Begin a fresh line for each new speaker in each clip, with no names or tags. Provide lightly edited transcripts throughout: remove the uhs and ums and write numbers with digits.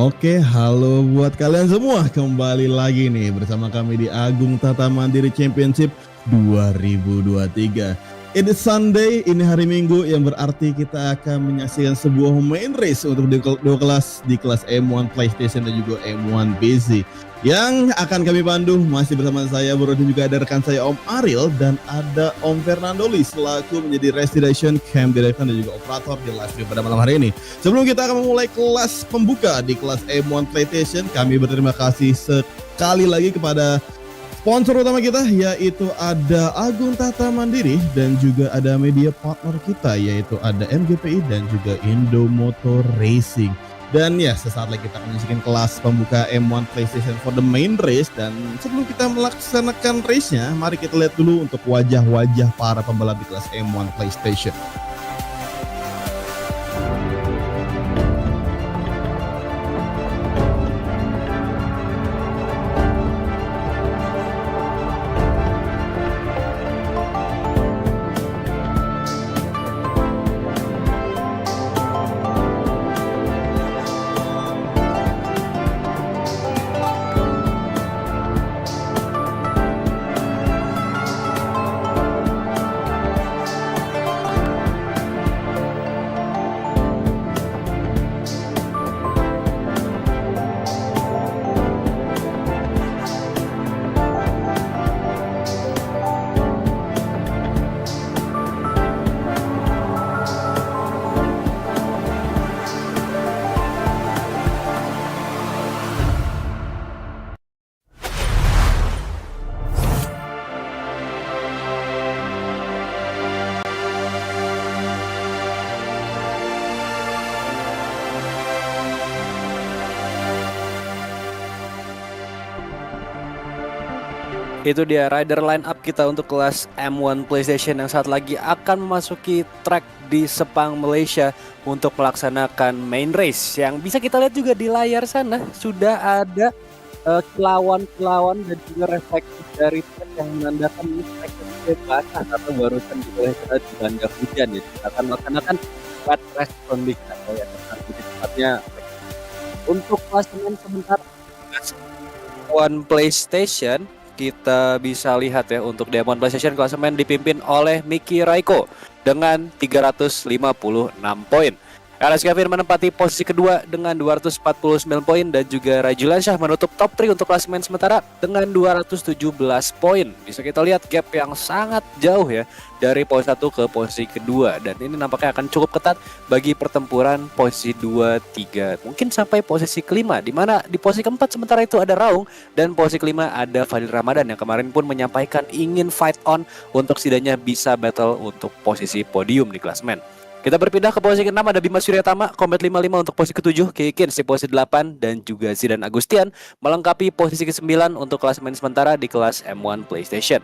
Oke, halo buat kalian semua. Kembali lagi nih bersama kami di Agung Tata Mandiri Championship 2023. It is Sunday, ini hari Minggu yang berarti kita akan menyaksikan sebuah main race untuk dua kelas di kelas M1 PlayStation dan juga M1 PC. Yang akan kami pandu masih bersama saya Bro dan juga ada rekan saya Om Ariel dan ada Om Fernando Lee selaku menjadi Restoration Camp Director dan juga operator di live stream pada malam hari ini. Sebelum kita akan memulai kelas pembuka di kelas M1 PlayStation, kami berterima kasih sekali lagi kepada sponsor utama kita, yaitu ada Agung Tata Mandiri dan juga ada media partner kita, yaitu ada MGPI dan juga Indomotor Racing. Dan ya, sesaat lagi kita akan menyaksikan kelas pembuka M1 PlayStation for the main race. Dan sebelum kita melaksanakan race-nya, mari kita lihat dulu untuk wajah-wajah para pembalap di kelas M1 PlayStation.
Itu dia rider line up kita untuk kelas M1 PlayStation yang saat lagi akan memasuki track di Sepang, Malaysia untuk melaksanakan main race. Yang bisa kita lihat juga di layar sana sudah ada kilauan-kilauan dan juga refleksi dari track yang menandakan ini track yang basah atau barusan kita dilanda hujan. Jadi kita akan melaksanakan wet race condition atau yang tepatnya untuk klasemen sebentar M1 PlayStation. Kita bisa lihat ya untuk di M1 PlayStation klasemen dipimpin oleh Miki Raiko dengan 356 poin. RS Kevin menempati posisi kedua dengan 249 poin dan juga Rajulan Syah menutup top 3 untuk klasemen sementara dengan 217 poin. Bisa kita lihat gap yang sangat jauh ya dari posisi 1 ke posisi kedua dan ini nampaknya akan cukup ketat bagi pertempuran posisi 2, 3 mungkin sampai posisi kelima, di mana di posisi keempat sementara itu ada Raung dan posisi kelima ada Fadil Ramadan yang kemarin pun menyampaikan ingin fight on untuk setidaknya bisa battle untuk posisi podium di klasemen. Kita berpindah ke posisi ke-6 ada Bima Suryatama, Combat 55 untuk posisi ke-7, Kikins di posisi 8 dan juga Zidan Agustian melengkapi posisi ke-9 untuk klasemen sementara di kelas M1 PlayStation.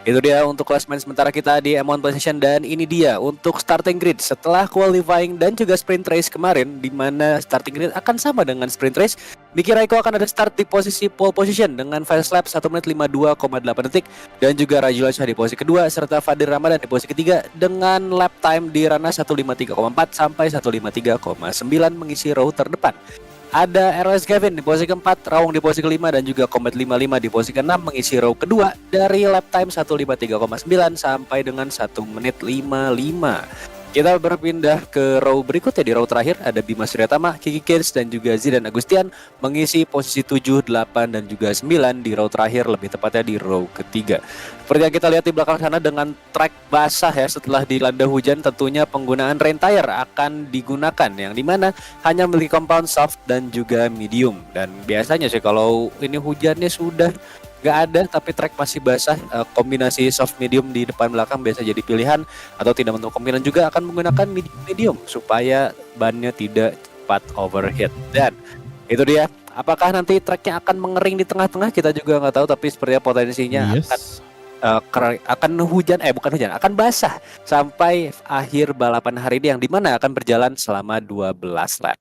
Itu dia untuk klasemen sementara kita di M1 PlayStation dan ini dia untuk starting grid setelah qualifying dan juga sprint race kemarin, di mana starting grid akan sama dengan sprint race. Miki Raiko akan ada start di posisi pole position dengan fast lap 1 menit 52,8 detik dan juga Rajulan Syah di posisi kedua serta Fadil Ramadan di posisi ketiga dengan lap time di ranah 153,4 sampai 153,9 mengisi row terdepan. Ada RS Kevin di posisi keempat, Raung di posisi kelima dan juga Combat 55 di posisi keenam mengisi row kedua dari lap time 153,9 sampai dengan 1 menit 55. Kita berpindah ke row berikutnya. Di row terakhir ada Bima Suryatama, Kiki Kids dan juga Zidan Agustian mengisi posisi 7, 8 dan juga 9 di row terakhir, lebih tepatnya di row ketiga. Seperti yang kita lihat di belakang sana dengan track basah ya setelah dilanda hujan, tentunya penggunaan rain tire akan digunakan yang dimana hanya memiliki compound soft dan juga medium. Dan biasanya sih kalau ini hujannya sudah nggak ada tapi track masih basah, kombinasi soft medium di depan belakang biasa jadi pilihan, atau tidak untuk kemungkinan juga akan menggunakan medium supaya bannya tidak cepat overheat. Dan itu dia, apakah nanti tracknya akan mengering di tengah-tengah kita juga nggak tahu, tapi sepertinya potensinya akan hujan, bukan hujan, akan basah sampai akhir balapan hari ini yang dimana akan berjalan selama 12 lap.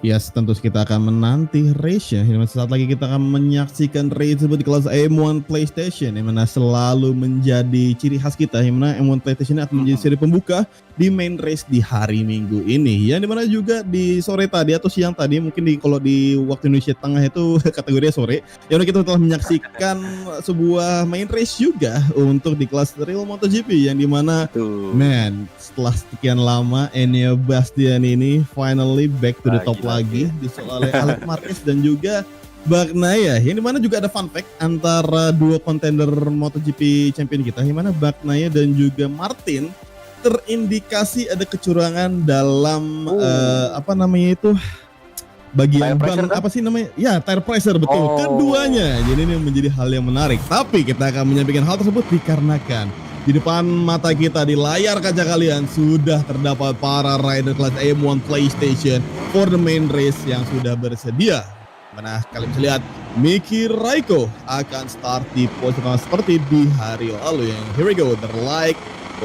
Yes, tentu kita akan menanti race-nya. Saat lagi kita akan menyaksikan race tersebut di kelas M1 PlayStation, yang mana selalu menjadi ciri khas kita, yang mana M1 PlayStation akan menjadi seri pembuka di main race di hari Minggu ini. Yang dimana juga di sore tadi atau siang tadi, mungkin kalau di waktu Indonesia Tengah itu kategorinya sore, yang kita telah menyaksikan sebuah main race juga untuk di kelas Real MotoGP, yang dimana man, setelah sekian lama Enea Bastian ini finally back to the top lagi disusul oleh Alex Marquez dan juga Bagnaia, yang dimana juga ada fun fact antara dua kontender MotoGP champion kita, yang mana Bagnaia dan juga Martin terindikasi ada kecurangan dalam apa namanya itu bagian ban, apa sih namanya? Ya, tire pressure, betul. Keduanya. Jadi ini menjadi hal yang menarik. Tapi kita akan menyampaikan hal tersebut dikarenakan di depan mata kita di layar kaca kalian sudah terdapat para rider kelas M1 PlayStation for the main race yang sudah bersedia. Mana kalian bisa lihat Miki Raiko akan start di posisi seperti di hari lalu. Yang here we go,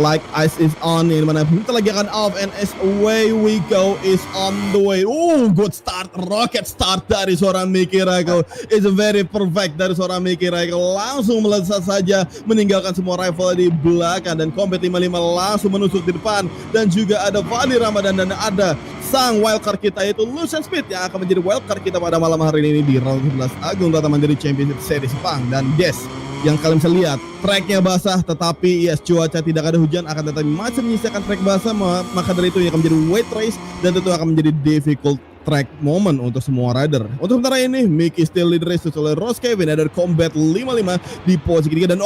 like ice is on, yang mana bentar lagi akan off, and as away we go is on the way. Good start, rocket start dari seorang Miki Raiko. It's very perfect dari seorang Miki Raiko, langsung melesat saja meninggalkan semua rival di belakang, dan Combat 55 langsung menusuk di depan, dan juga ada Fadli Ramadan dan ada sang wildcard kita yaitu Lucian Speed yang akan menjadi wildcard kita pada malam hari ini di round 11 Agung Tata Mandiri Championship Series Sepang. Dan yes, yang kalian bisa lihat tracknya basah, tetapi yes, cuaca tidak ada hujan, akan tetapi masih menyisakan track basah, maka dari itu yang akan menjadi wet race dan tentu akan menjadi difficult track moment untuk semua rider. Untuk sementara ini Mickey still lead race oleh Ross Kevin, ada Combat 55 di posisi ketiga, dan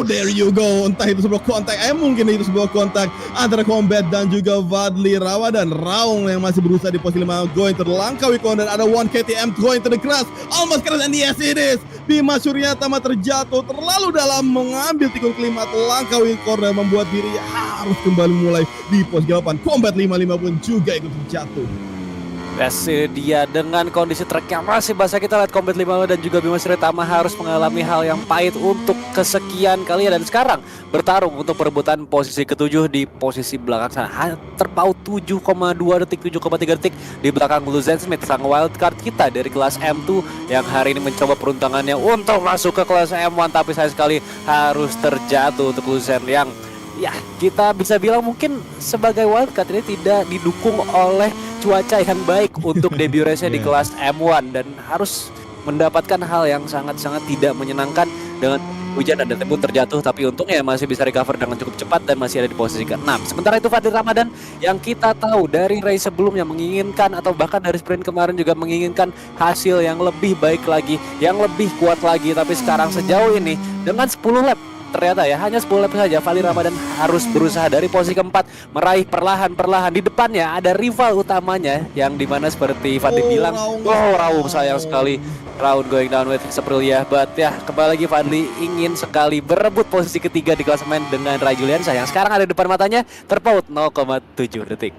there you go, entah itu sebuah kontak, mungkin itu sebuah kontak antara Combat dan juga Fadli Ramadan. Raung yang masih berusaha di posisi 5 going to the Langkawi corner, ada 1 KTM going to the grass, almost crash, and yes it is. Bima Suryatama terjatuh terlalu dalam mengambil tikung kelima Langkawi corner, membuat diri harus kembali mulai di posisi 8. Combat 55 pun juga ikut terjatuh.
Dia dengan kondisi trek yang masih basah, kita lihat Combat 55 dan juga Bima Suryatama harus mengalami hal yang pahit untuk kesekian kalinya, dan sekarang bertarung untuk perebutan posisi ketujuh di posisi belakang sana. Terpaut 7,2 detik, 7,3 detik di belakang Lucian Smith, sang wildcard kita dari kelas M2 yang hari ini mencoba peruntungannya untuk masuk ke kelas M1, tapi sayang sekali harus terjatuh untuk Lucian yang ya kita bisa bilang mungkin sebagai wildcard ini tidak didukung oleh cuaca yang baik untuk debut race-nya di kelas M1, dan harus mendapatkan hal yang sangat-sangat tidak menyenangkan dengan hujan dan pun terjatuh, tapi untungnya masih bisa recover dengan cukup cepat dan masih ada di posisi ke-6. Sementara itu Fadli Ramadan yang kita tahu dari race sebelumnya menginginkan, atau bahkan dari sprint kemarin juga menginginkan hasil yang lebih baik lagi, yang lebih kuat lagi, tapi sekarang sejauh ini dengan 10 lap ternyata ya hanya 10 lap saja, Fadli Ramadan harus berusaha dari posisi keempat meraih perlahan-perlahan. Di depannya ada rival utamanya yang dimana seperti Fadli bilang, Raung sayang sekali, Raung going down with Aprilia. But ya kembali lagi Fadli ingin sekali berebut posisi ketiga di klasemen dengan Ray Juliansyah yang sekarang ada di depan matanya, terpaut 0,7 detik.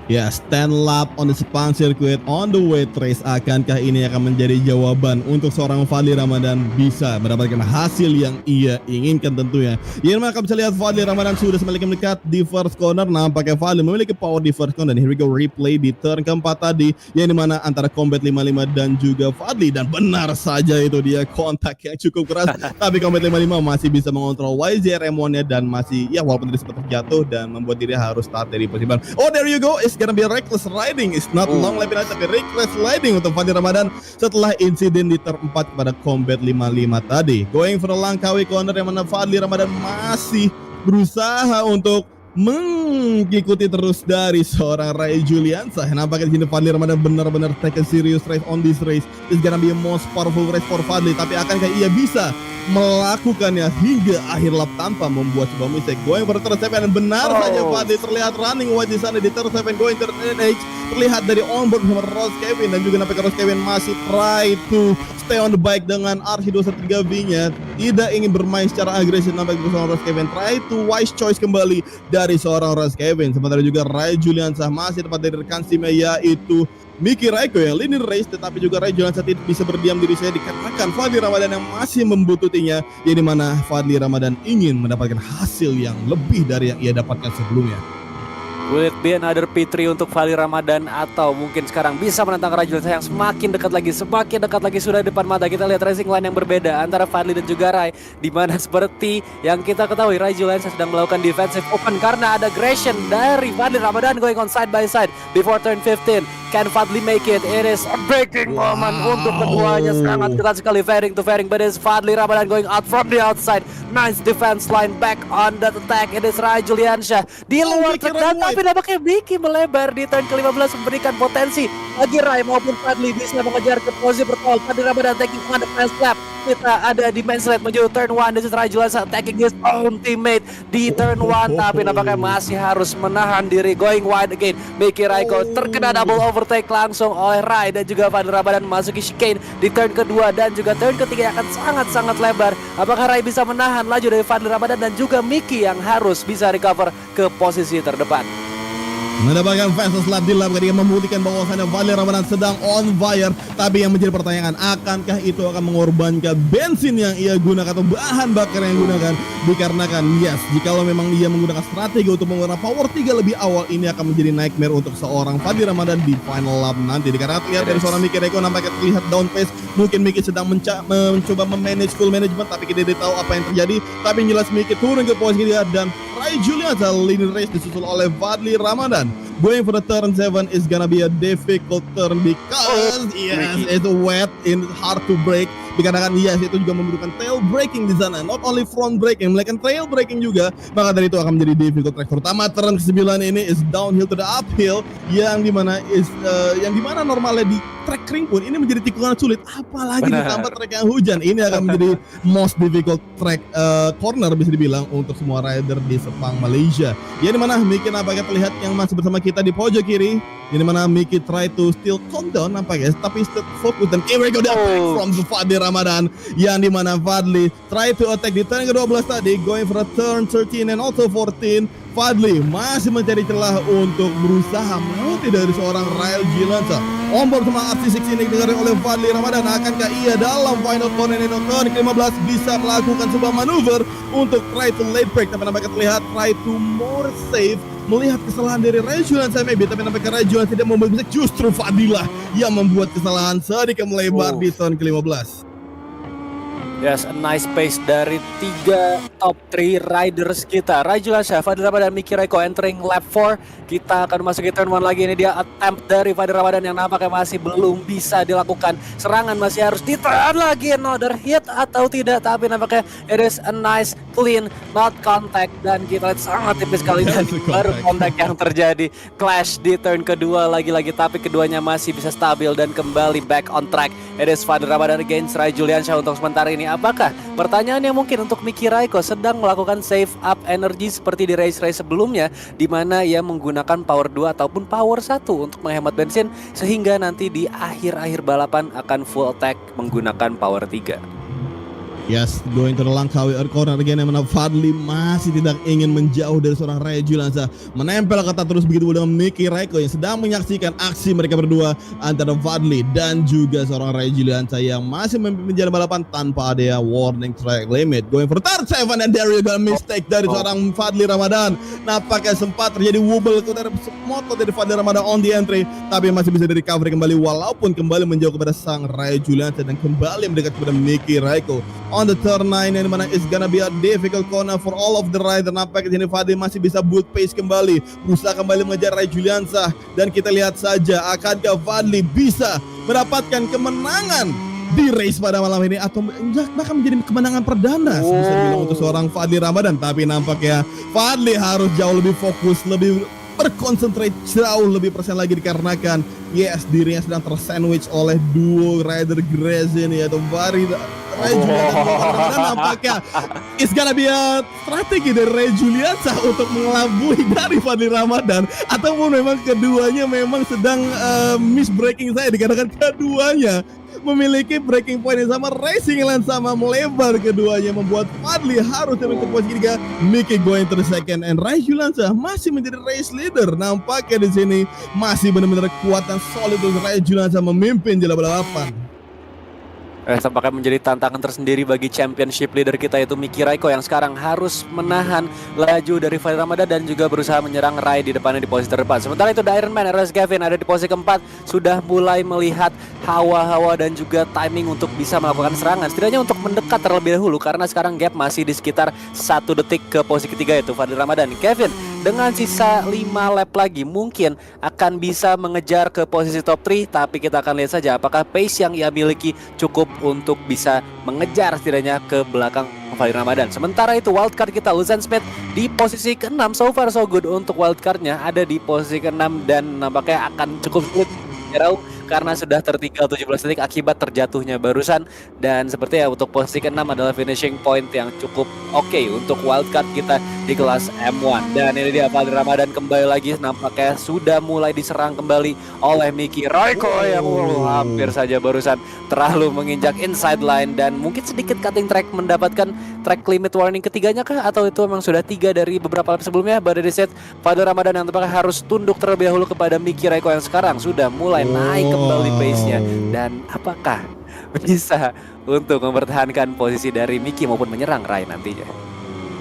Ya, 10 lap on the Sepang circuit on the wet race. Akankah ini akan menjadi jawaban untuk seorang Fadli Ramadan bisa mendapatkan hasil yang ia inginkan tentunya. Yang mana akan bisa lihat Fadli Ramadan sudah semakin mendekat di first corner. Nampaknya Fadli memiliki power di first corner. Dan here we go, replay di turn keempat tadi, yang dimana antara Combat 55 dan juga Fadli, dan benar saja itu dia kontak yang cukup keras. Tapi Combat 55 masih bisa mengontrol YZR M1-nya dan masih ya walaupun tadi sempat terjatuh dan membuat dirinya harus start dari posisi baru. There you go, it's gonna be reckless riding. It's not long lap tapi reckless riding untuk Fadli Ramadan setelah insiden di turn 4 kepada Combat 55 tadi. Going for the Langkawi corner, yang mana Fadli Ramadan masih berusaha untuk mengikuti terus dari seorang Ray Juliansyah. Nampaknya di sini Fadli Ramadan benar-benar take a serious race on this race. It's gonna be a most powerful race for Fadli. Tapi akankah ia bisa melakukannya hingga akhir lap tanpa membuat sebuah mistake? Going for the turn 7, dan benar saja Fadli terlihat running wide di sana di turn 7 going to NH. Terlihat dari onboard bersama Ross Kevin, dan juga nampaknya Ross Kevin masih try to stay on the bike dengan RC213V-nya. Tidak ingin bermain secara agresif nampaknya bersama Ross Kevin. Try to wise choice kembali dari seorang Ross Kevin. Sementara juga Ray Juliansyah masih tepat dari rekan timnya yaitu Miki Raiko yang leading race, tetapi juga Ray Juliansyah tidak bisa berdiam diri saya dikarenakan Fadli Ramadan yang masih membututinya, yang dimana Fadli Ramadan ingin mendapatkan hasil yang lebih dari yang ia dapatkan sebelumnya.
Will it be another P3 untuk Fadli Ramadan atau mungkin sekarang bisa menantang Rajulansa yang semakin dekat lagi sudah depan mata. Kita lihat racing line yang berbeda antara Fadli dan juga Rai, di mana seperti yang kita ketahui Rajulansa sedang melakukan defensive open karena ada aggression dari Fadli Ramadan going on side by side before turn 15. Can Fadli make it? It is a breaking moment untuk keduanya, sangat ketat sekali fairing to fairing, but it is Fadli Ramadan going out from the outside. Nice defense line back on that attack. It is Rai Juliansyah di luar tendang, tapi nampaknya Miki melebar di turn ke-15 memberikan potensi bagi Rai maupun Fadli bisa mengejar ke posisi bertol. Fadli Ramadan taking on the fast lap. Kita ada di main slide menuju turn 1. This is Rai Juliansyah attacking his own teammate di turn 1, tapi nampaknya masih harus menahan diri. Going wide again, Miki Raiko terkena double overtake langsung oleh Rai dan juga Fadli Ramadan memasuki chicane di turn kedua dan juga turn ketiga yang akan sangat-sangat lebar. Apakah Rai bisa menahan laju dari Fadli Ramadan dan juga Miki yang harus bisa recover ke posisi terdepan?
Mendapatkan fastest lap di lap ketika membuktikan bahwasannya Fadli Ramadan sedang on fire. Tapi yang menjadi pertanyaan, akankah itu akan mengorbankan bensin yang ia gunakan atau bahan bakar yang gunakan? Dikarenakan yes, jikalau memang dia menggunakan strategi untuk menggunakan power 3 lebih awal, ini akan menjadi nightmare untuk seorang Fadli Ramadan di final lap nanti. Dikarenakan terlihat dari seorang Miki Raiko nampaknya terlihat down pace. Mungkin Miki sedang mencoba memanage full management, tapi kita tidak tahu apa yang terjadi. Tapi yang jelas Miki turun ke posisi dia dan Rai Juliansyah leading race disusul oleh Fadli Ramadan. Going for the turn 7 is gonna be a difficult turn because yes, it's wet and hard to brake. Dikarenakan yes, itu juga membutuhkan tail braking di sana. Not only front braking, melainkan tail braking juga. Maka dari itu akan menjadi difficult track. Terutama turn ke-9 ini is downhill to the uphill, yang dimana normalnya di track kering pun ini menjadi tikungan sulit. Apalagi ditambah track yang hujan, ini akan menjadi most difficult track corner bisa dibilang untuk semua rider di Sepang Malaysia. Ya dimana Miki nampaknya terlihat yang masih bersama kita di pojok kiri. Ini mana Miki try to still calm down nampaknya, tapi still fokus dan here we go the attack from Fadli Ramadan, yang dimana Fadli try to attack di turn ke-12 tadi, going for a turn 13 and also 14. Fadli masih mencari celah untuk berusaha melewati dari seorang Rai Juliansyah. Onboard sama RC6 ini didengar oleh Fadli Ramadan. Akankah ia dalam final corner ini turn ke-15 bisa melakukan sebuah manuver untuk try to late break, tapi nampaknya terlihat try to more safe melihat kesalahan dari Rai Juliansyah maybe, tapi nampaknya Rai Juliansyah tidak membuat bisa, justru Fadilah yang membuat kesalahan sedikit melebar di turn ke-15.
Yes, a nice pace dari 3 top 3 riders kita. Rai Juliansyah, Fadli Ramadan, Miki Raiko entering lap 4. Kita akan memasuki turn 1 lagi. Ini dia attempt dari Fadli Ramadan yang nampaknya masih belum bisa dilakukan. Serangan masih harus ditahan lagi, another hit atau tidak. Tapi nampaknya it is a nice clean, not contact. Dan kita lihat sangat tipis sekali dan baru contact yang terjadi. Clash di turn kedua lagi-lagi, tapi keduanya masih bisa stabil dan kembali back on track. It is Fadli Ramadan against Rai Juliansyah untuk sementara ini. Apakah pertanyaannya mungkin untuk Miki Raiko sedang melakukan save up energy seperti di race-race sebelumnya, di mana ia menggunakan power 2 ataupun power 1 untuk menghemat bensin, sehingga nanti di akhir-akhir balapan akan full attack menggunakan power 3.
Yes, going to the Langkawi corner again, yang mana Fadli masih tidak ingin menjauh dari seorang Rai Juliansyah. Menempel ketat terus begitu dengan Miki Raiko yang sedang menyaksikan aksi mereka berdua antara Fadli dan juga seorang Rai Juliansyah yang masih memimpin jalan balapan tanpa ada warning track limit. Going for turn 7 and there you go, mistake dari seorang Fadli Ramadan. Nampaknya sempat terjadi wobble dari motor dari Fadli Ramadan on the entry, tapi masih bisa di recovery kembali walaupun kembali menjauh kepada sang Rai Juliansyah dan kembali mendekat kepada Miki Raiko. On the turn 9 yang dimana it's gonna be a difficult corner for all of the rider. Nampaknya sini Fadli masih bisa build pace kembali, berusaha kembali mengejar Rai Juliansyah, dan kita lihat saja akankah Fadli bisa mendapatkan kemenangan di race pada malam ini atau bahkan menjadi kemenangan perdana bisa dibilang untuk seorang Fadli Ramadan. Tapi nampaknya Fadli harus jauh lebih fokus, lebih berkonsentrasi jauh lebih persen lagi, dikarenakan yes, dirinya sedang tersandwich oleh duo rider Grezin yaitu Rai Juliansyah. Dan nampaknya it's gonna be a strategi dari Rai Juliansyah untuk mengelabui dari Fadli Ramadan, ataupun memang keduanya memang sedang miss braking saya, dikarenakan keduanya memiliki breaking point yang sama, racing line sama, melebar keduanya, membuat Fadli harus turun ke posisi 3. Miki going to the second and Rai Juliansyah masih menjadi race leader. Nampaknya di sini masih benar-benar kuat dan solid untuk Rai Juliansyah memimpin jalan balapan.
Tampaknya menjadi tantangan tersendiri bagi championship leader kita itu Miki Raiko yang sekarang harus menahan laju dari Fadil Ramadan dan juga berusaha menyerang Rai di depannya di posisi terdepan. Sementara itu The Iron Man RS Gavin ada di posisi keempat, sudah mulai melihat hawa-hawa dan juga timing untuk bisa melakukan serangan. Setidaknya untuk mendekat terlebih dahulu karena sekarang gap masih di sekitar 1 detik ke posisi ketiga itu Fadil Ramadan. Kevin dengan sisa 5 lap lagi mungkin akan bisa mengejar ke posisi top 3, tapi kita akan lihat saja apakah pace yang ia miliki cukup untuk bisa mengejar setidaknya ke belakang Fadil Ramadan. Sementara itu wildcard kita Luzan Smith di posisi ke-6, so far so good untuk wildcardnya ada di posisi ke-6 dan nampaknya akan cukup sulit jauh karena sudah tertinggal 17 detik akibat terjatuhnya barusan. Dan sepertinya untuk posisi ke-6 adalah finishing point yang cukup oke untuk wildcard kita di kelas M1. Dan ini dia Fadil Ramadan kembali lagi nampaknya sudah mulai diserang kembali oleh Miki Raiko yang hampir saja barusan terlalu menginjak inside line dan mungkin sedikit cutting track mendapatkan track limit warning ketiganya kah, atau itu memang sudah 3 dari beberapa lap sebelumnya. Pada di set Fadil Ramadan yang tampaknya harus tunduk terlebih dahulu kepada Miki Raiko yang sekarang sudah mulai naik kembali pace-nya, dan apakah bisa untuk mempertahankan posisi dari Miki maupun menyerang Rai nantinya.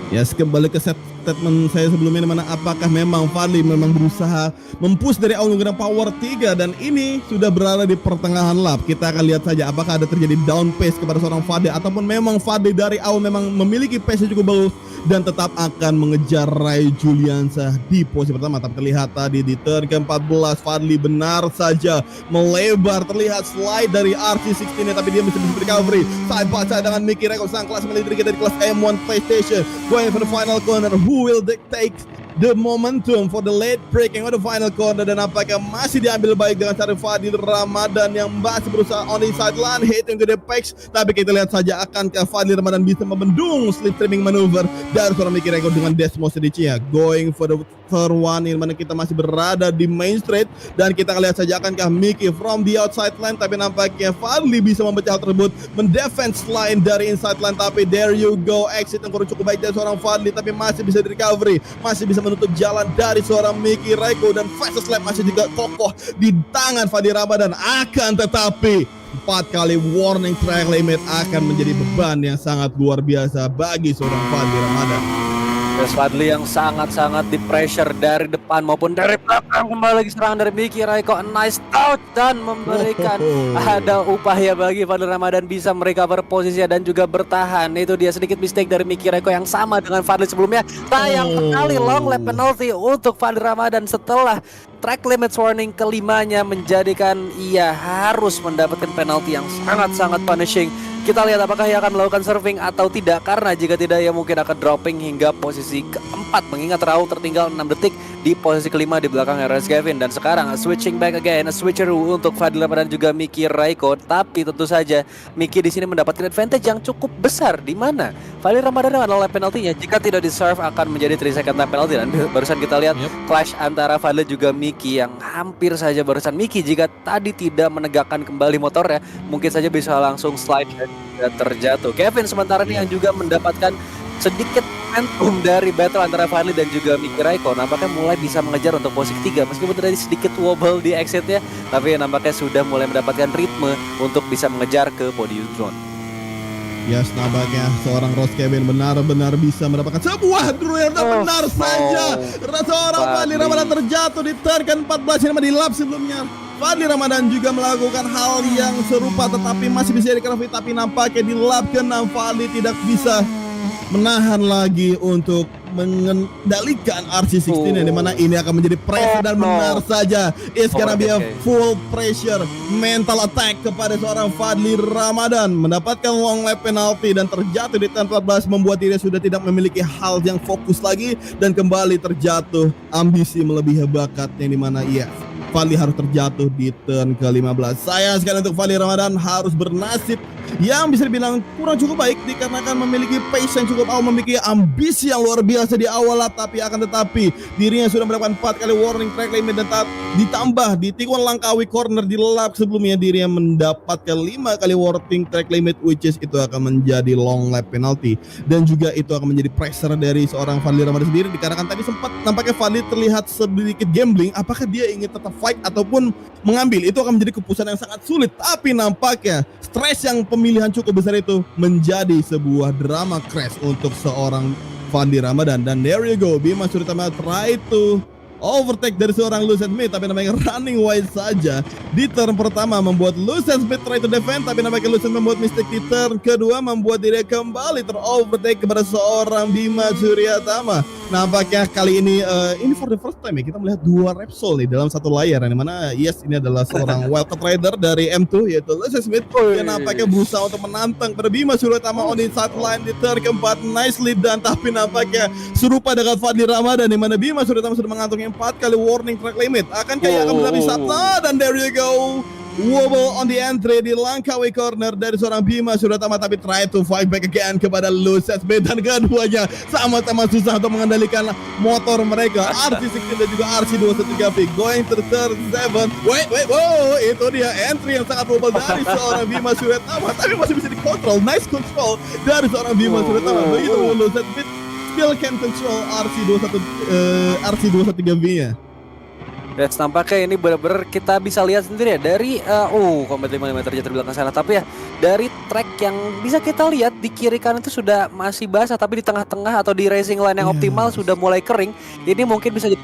Yes, kembali ke statement saya sebelumnya, mana apakah memang Fadli memang berusaha mempush dari awal menggunakan power 3 dan ini sudah berada di pertengahan lap. Kita akan lihat saja apakah ada terjadi down pace kepada seorang Fadli ataupun memang Fadli dari awal memang memiliki pace yang cukup bagus dan tetap akan mengejar Rai Juliansyah di posisi pertama. Tapi terlihat tadi di turn ke-14 Fadli benar saja melebar, terlihat slide dari RC16 tapi dia bisa recovery side by side dengan Miki Raiko sang kelas militer kita di kelas M1 PlayStation. Going for the final corner, who will take the momentum for the late breaking of the final corner, dan apakah masih diambil baik dengan cara Fadil Ramadan yang masih berusaha on the sideline hitting to the peaks. Tapi kita lihat saja akankah Fadil Ramadan bisa membendung slipstreaming maneuver dari seorang Miki Raiko dengan Desmo Sediccia. Going for the third one, di mana kita masih berada di main straight dan kita akan lihat saja akankah Miki from the outside line, tapi nampaknya Fadli bisa membaca hal tersebut, mendefense line dari inside line. Tapi there you go, exit yang kurang cukup baik dari seorang Fadli tapi masih bisa di recovery, masih bisa menutup jalan dari seorang Miki Raiko dan fastest lap masih juga kokoh di tangan Fadil Ramadan. Akan tetapi 4 kali warning track limit akan menjadi beban yang sangat luar biasa bagi seorang Fadil Ramadan.
Terus Fadli yang sangat-sangat di pressure dari depan maupun dari belakang. Kembali lagi serangan dari Miki Raiko, a nice touch dan memberikan ada upaya bagi Fadil Ramadan bisa merecover posisinya dan juga bertahan. Itu dia sedikit mistake dari Miki Raiko yang sama dengan Fadli sebelumnya. Sayang sekali long lap penalty untuk Fadil Ramadan setelah track limits warning kelimanya menjadikan ia harus mendapatkan penalti yang sangat-sangat punishing. Kita lihat apakah ia akan melakukan surfing atau tidak, karena jika tidak ia mungkin akan dropping hingga posisi keempat mengingat Raul tertinggal 6 detik di posisi kelima di belakang RS Gavin. Dan sekarang switching back again, switcheroo untuk Fadil Ramadan juga Miki Raiko, tapi tentu saja Miki di sini mendapatkan advantage yang cukup besar di mana Fadil Ramadan dengan lap penaltinya jika tidak di serve akan menjadi 3 second lap penalty. Dan barusan kita lihat clash antara Fadil juga Miki yang hampir saja barusan Miki jika tadi tidak menegakkan kembali motornya mungkin saja bisa langsung slide dan terjatuh. Kevin sementara ini yang juga mendapatkan sedikit momentum dari battle antara Fadli dan juga Miki Raiko, nampaknya mulai bisa mengejar untuk posisi ketiga meskipun terjadi sedikit wobble di exitnya, tapi nampaknya sudah mulai mendapatkan ritme untuk bisa mengejar ke podium zone.
Yes, nampaknya seorang Ross Kevin benar-benar bisa mendapatkan sebuah draw yang benar saja. Seorang Fadli Ramadan terjatuh di turn ke-14 di lap sebelumnya. Fadli Ramadan juga melakukan hal yang serupa tetapi masih bisa recovery, tapi nampaknya di lap ke-6 Fadli tidak bisa menahan lagi untuk mengendalikan RC16 yang dimana ini akan menjadi pressure dan benar saja it's gonna be a full pressure mental attack kepada seorang Fadli Ramadan, mendapatkan long lap penalty dan terjatuh di turn 14 membuat dia sudah tidak memiliki hal yang fokus lagi dan kembali terjatuh ambisi melebihi bakatnya dimana Fadli harus terjatuh di turn ke-15. Sayang sekali untuk Fadli Ramadan harus bernasib yang bisa dibilang kurang cukup baik dikarenakan memiliki pace yang cukup awal, memiliki ambisi yang luar biasa di awal lap, tapi akan tetapi dirinya sudah mendapatkan 4 kali warning track limit dan ditambah di tikungan Langkawi corner di lap sebelumnya dirinya mendapatkan 5 kali warning track limit, which is itu akan menjadi long lap penalty dan juga itu akan menjadi pressure dari seorang Fadli Ramadan sendiri dikarenakan tadi sempat nampaknya Fadli terlihat sedikit gambling apakah dia ingin tetap fight ataupun mengambil. Itu akan menjadi keputusan yang sangat sulit, tapi nampaknya stres yang pemilihan cukup besar itu menjadi sebuah drama crash untuk seorang Fandi Ramadan. Dan there you go, Bima Suryatama try to overtake dari seorang Lucien Smith, tapi namanya running wide saja di turn pertama membuat Lucien Smith try to defend, tapi namanya Lucien membuat mistake di turn kedua, membuat dia kembali terovertake kepada seorang Bima Suryatama. Nampaknya kali ini for the first time ya kita melihat dua Repsol nih dalam satu layar, yang mana yes ini adalah seorang wildcard rider dari M2 yaitu Lucien Smith yang nampaknya berusaha untuk menantang pada Bima Suryatama on the sideline di turn keempat nicely done, tapi nampaknya serupa dengan Fandi Ramadan di mana Bima Suryatama sudah mengantongi 4 kali warning track limit. Akankah ia akan mendapat satu? Dan there you go, wobble on the entry di Langkawi corner dari seorang Bima Suryatama, tapi try to fight back again kepada Lucien Smith, dan keduanya sama-sama susah untuk mengendalikan motor mereka, RC16 dan juga RC213V going to the turn 7. Wait, wow, itu dia entry yang sangat wobble dari seorang Bima Suryatama, tapi masih bisa dikontrol. Nice control dari seorang Bima Suryatama. Begitu Lucien Smith still can control RC213V-nya.
Dan tampaknya ini benar-benar kita bisa lihat sendiri ya dari Combat 55 terjadi di belakang sana, tapi ya dari track yang bisa kita lihat di kiri kanan itu sudah masih basah, tapi di tengah-tengah atau di racing line yang optimal sudah mulai kering. Ini mungkin bisa jadi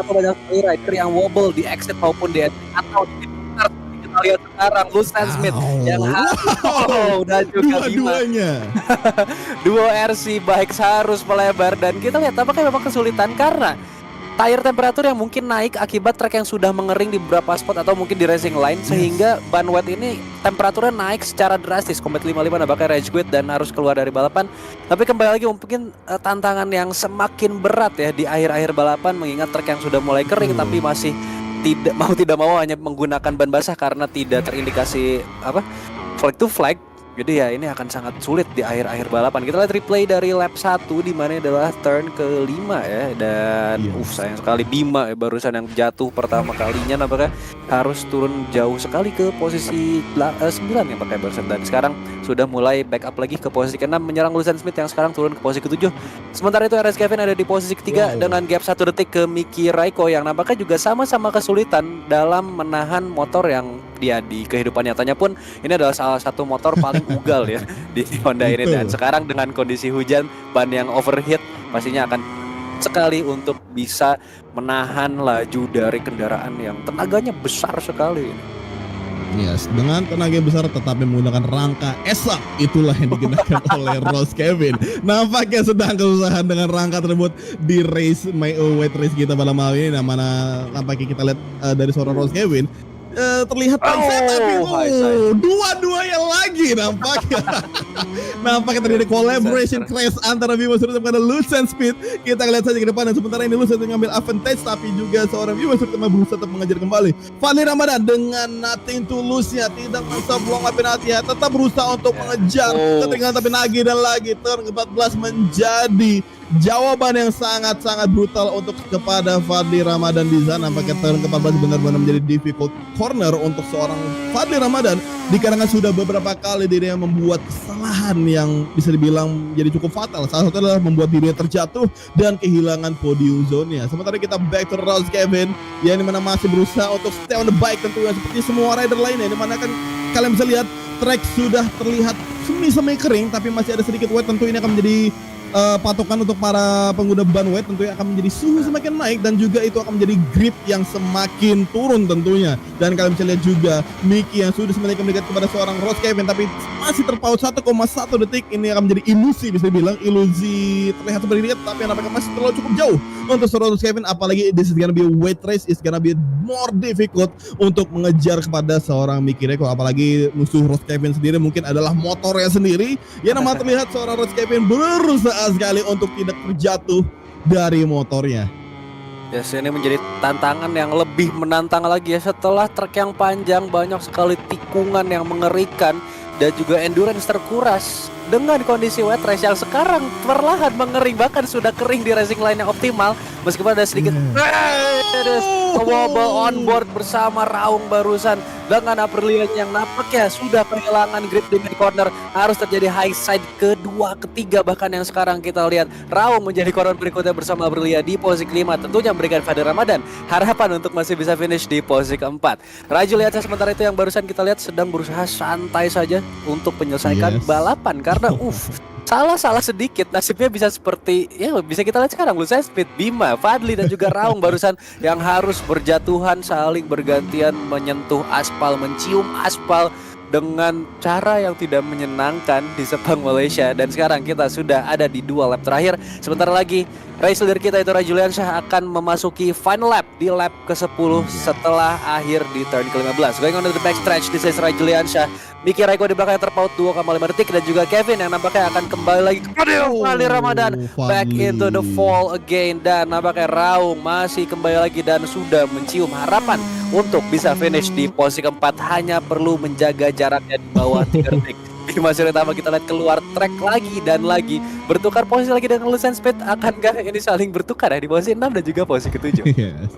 banyak rider yang wobble di exit maupun di exit, atau di kita lihat sekarang Lucien Smith yang dan juga
dua-duanya
duo RC baik harus melebar, dan kita lihat apakah memang kesulitan karena tire temperatur yang mungkin naik akibat track yang sudah mengering di beberapa spot atau mungkin di racing line, sehingga ban wet ini temperaturnya naik secara drastis. Combat 55 nampaknya rage quit dan harus keluar dari balapan. Tapi kembali lagi mungkin tantangan yang semakin berat ya di akhir-akhir balapan, mengingat track yang sudah mulai kering tapi masih tidak mau hanya menggunakan ban basah karena tidak terindikasi flag to flag. Jadi ya ini akan sangat sulit di akhir-akhir balapan. Kita lihat replay dari lap 1 di mana adalah turn ke-5 ya, dan sayang sekali Bima barusan yang jatuh pertama kalinya nampaknya harus turun jauh sekali ke posisi 9 yang pakai barusan, dan sekarang sudah mulai backup lagi ke posisi ke-6 menyerang Lucien Smith yang sekarang turun ke posisi ke-7. Sementara itu RS Kevin ada di posisi ke-3 dengan gap 1 detik ke Miki Raiko yang nampaknya juga sama-sama kesulitan dalam menahan motor yang dia di kehidupan nyatanya pun ini adalah salah satu motor paling ugal ya di Honda ini, dan sekarang dengan kondisi hujan, ban yang overheat pastinya akan sekali untuk bisa menahan laju dari kendaraan yang tenaganya besar sekali.
Yes, dengan tenaga yang besar tetapi menggunakan rangka ESA, itulah yang digunakan oleh Ross Kevin. Nampaknya sedang kesusahan dengan rangka tersebut di race weight race kita malam ini, mana nampaknya kita lihat dari seorang Ross Kevin terlihat tapi dua-duanya lagi nampaknya terjadi collaboration crash antara Bima Suryatama dan Lucien Smith. Kita lihat saja ke depan, dan sementara ini Lucien mengambil advantage, tapi juga seorang Bima Suryatama berusaha tetap mengejar kembali Fandi Ramadan dengan nothing to lose-nya, tidak menstop long penalti-nya, tetap berusaha untuk mengejar ketinggalan, tapi lagi dan lagi turn ke-14 menjadi jawaban yang sangat-sangat brutal untuk kepada Fandi Ramadan di sana. Nampaknya turn ke-14 benar-benar menjadi difficult corner untuk seorang Fandi Ramadan, dikarenakan sudah beberapa kali dirinya membuat kesalahan yang bisa dibilang jadi cukup fatal. Salah satu adalah membuat dirinya terjatuh dan kehilangan podium zone-nya. Sementara kita back to Ross Kevin yang dimana masih berusaha untuk stay on the bike tentunya seperti semua rider lainnya, dimana kan kalian bisa lihat track sudah terlihat semi kering tapi masih ada sedikit wet. Tentu ini akan menjadi patokan untuk para pengguna ban wet, tentunya akan menjadi suhu semakin naik, dan juga itu akan menjadi grip yang semakin turun tentunya. Dan kalian bisa lihat juga Miki yang sudah semakin mendekat kepada seorang Ross Kevin tapi masih terpaut 1,1 detik. Ini akan menjadi ilusi, bisa dibilang ilusi terlihat seperti ini, tapi nampaknya masih terlalu cukup jauh untuk seorang Ross Kevin. Apalagi this is gonna be a weight race, is gonna be more difficult untuk mengejar kepada seorang Miki Raiko. Apalagi musuh Ross Kevin sendiri mungkin adalah motornya sendiri, yang nama terlihat seorang Ross Kevin berusaha sekali untuk tidak terjatuh dari motornya.
Yes, ini menjadi tantangan yang lebih menantang lagi ya, setelah trek yang panjang, banyak sekali tikungan yang mengerikan, dan juga endurance terkuras dengan kondisi wet race yang sekarang perlahan mengering, bahkan sudah kering di racing line yang optimal. meskipun ada sedikit wobble on board bersama Raung barusan dengan Aprilia yang nampaknya sudah kehilangan grip di mid corner. Harus terjadi high side kedua, ketiga, bahkan yang sekarang kita lihat Raung menjadi korban berikutnya bersama Aprilia di posisi kelima, tentunya memberikan Fadil Ramadan harapan untuk masih bisa finish di posisi keempat. Rajuliansyah sementara itu yang barusan kita lihat sedang berusaha santai saja untuk menyelesaikan balapan karena salah sedikit nasibnya bisa seperti ya bisa kita lihat sekarang Lucian Speed, Bima, Fadli dan juga Raung barusan yang harus berjatuhan saling bergantian menyentuh aspal, mencium aspal dengan cara yang tidak menyenangkan di Sepang Malaysia. Dan sekarang kita sudah ada di 2 lap terakhir. Sebentar lagi race leader kita itu Rajuliansyah akan memasuki final lap di lap ke-10 setelah akhir di turn ke-15. Going on to the backstretch, this is Rajuliansyah. Miki Raiko di belakang terpaut 2,5 detik dan juga Kevin yang nampaknya akan kembali lagi ke Fadli Ramadan back into the fall again, dan nampaknya Raung masih kembali lagi dan sudah mencium harapan untuk bisa finish di posisi keempat, hanya perlu menjaga jaraknya di bawah 3 detik. Di masih utama kita lihat keluar track lagi dan lagi bertukar posisi lagi dengan Lucian Speed. Akankah ini saling bertukar ya di posisi 6 dan juga posisi ke-7?
Yes.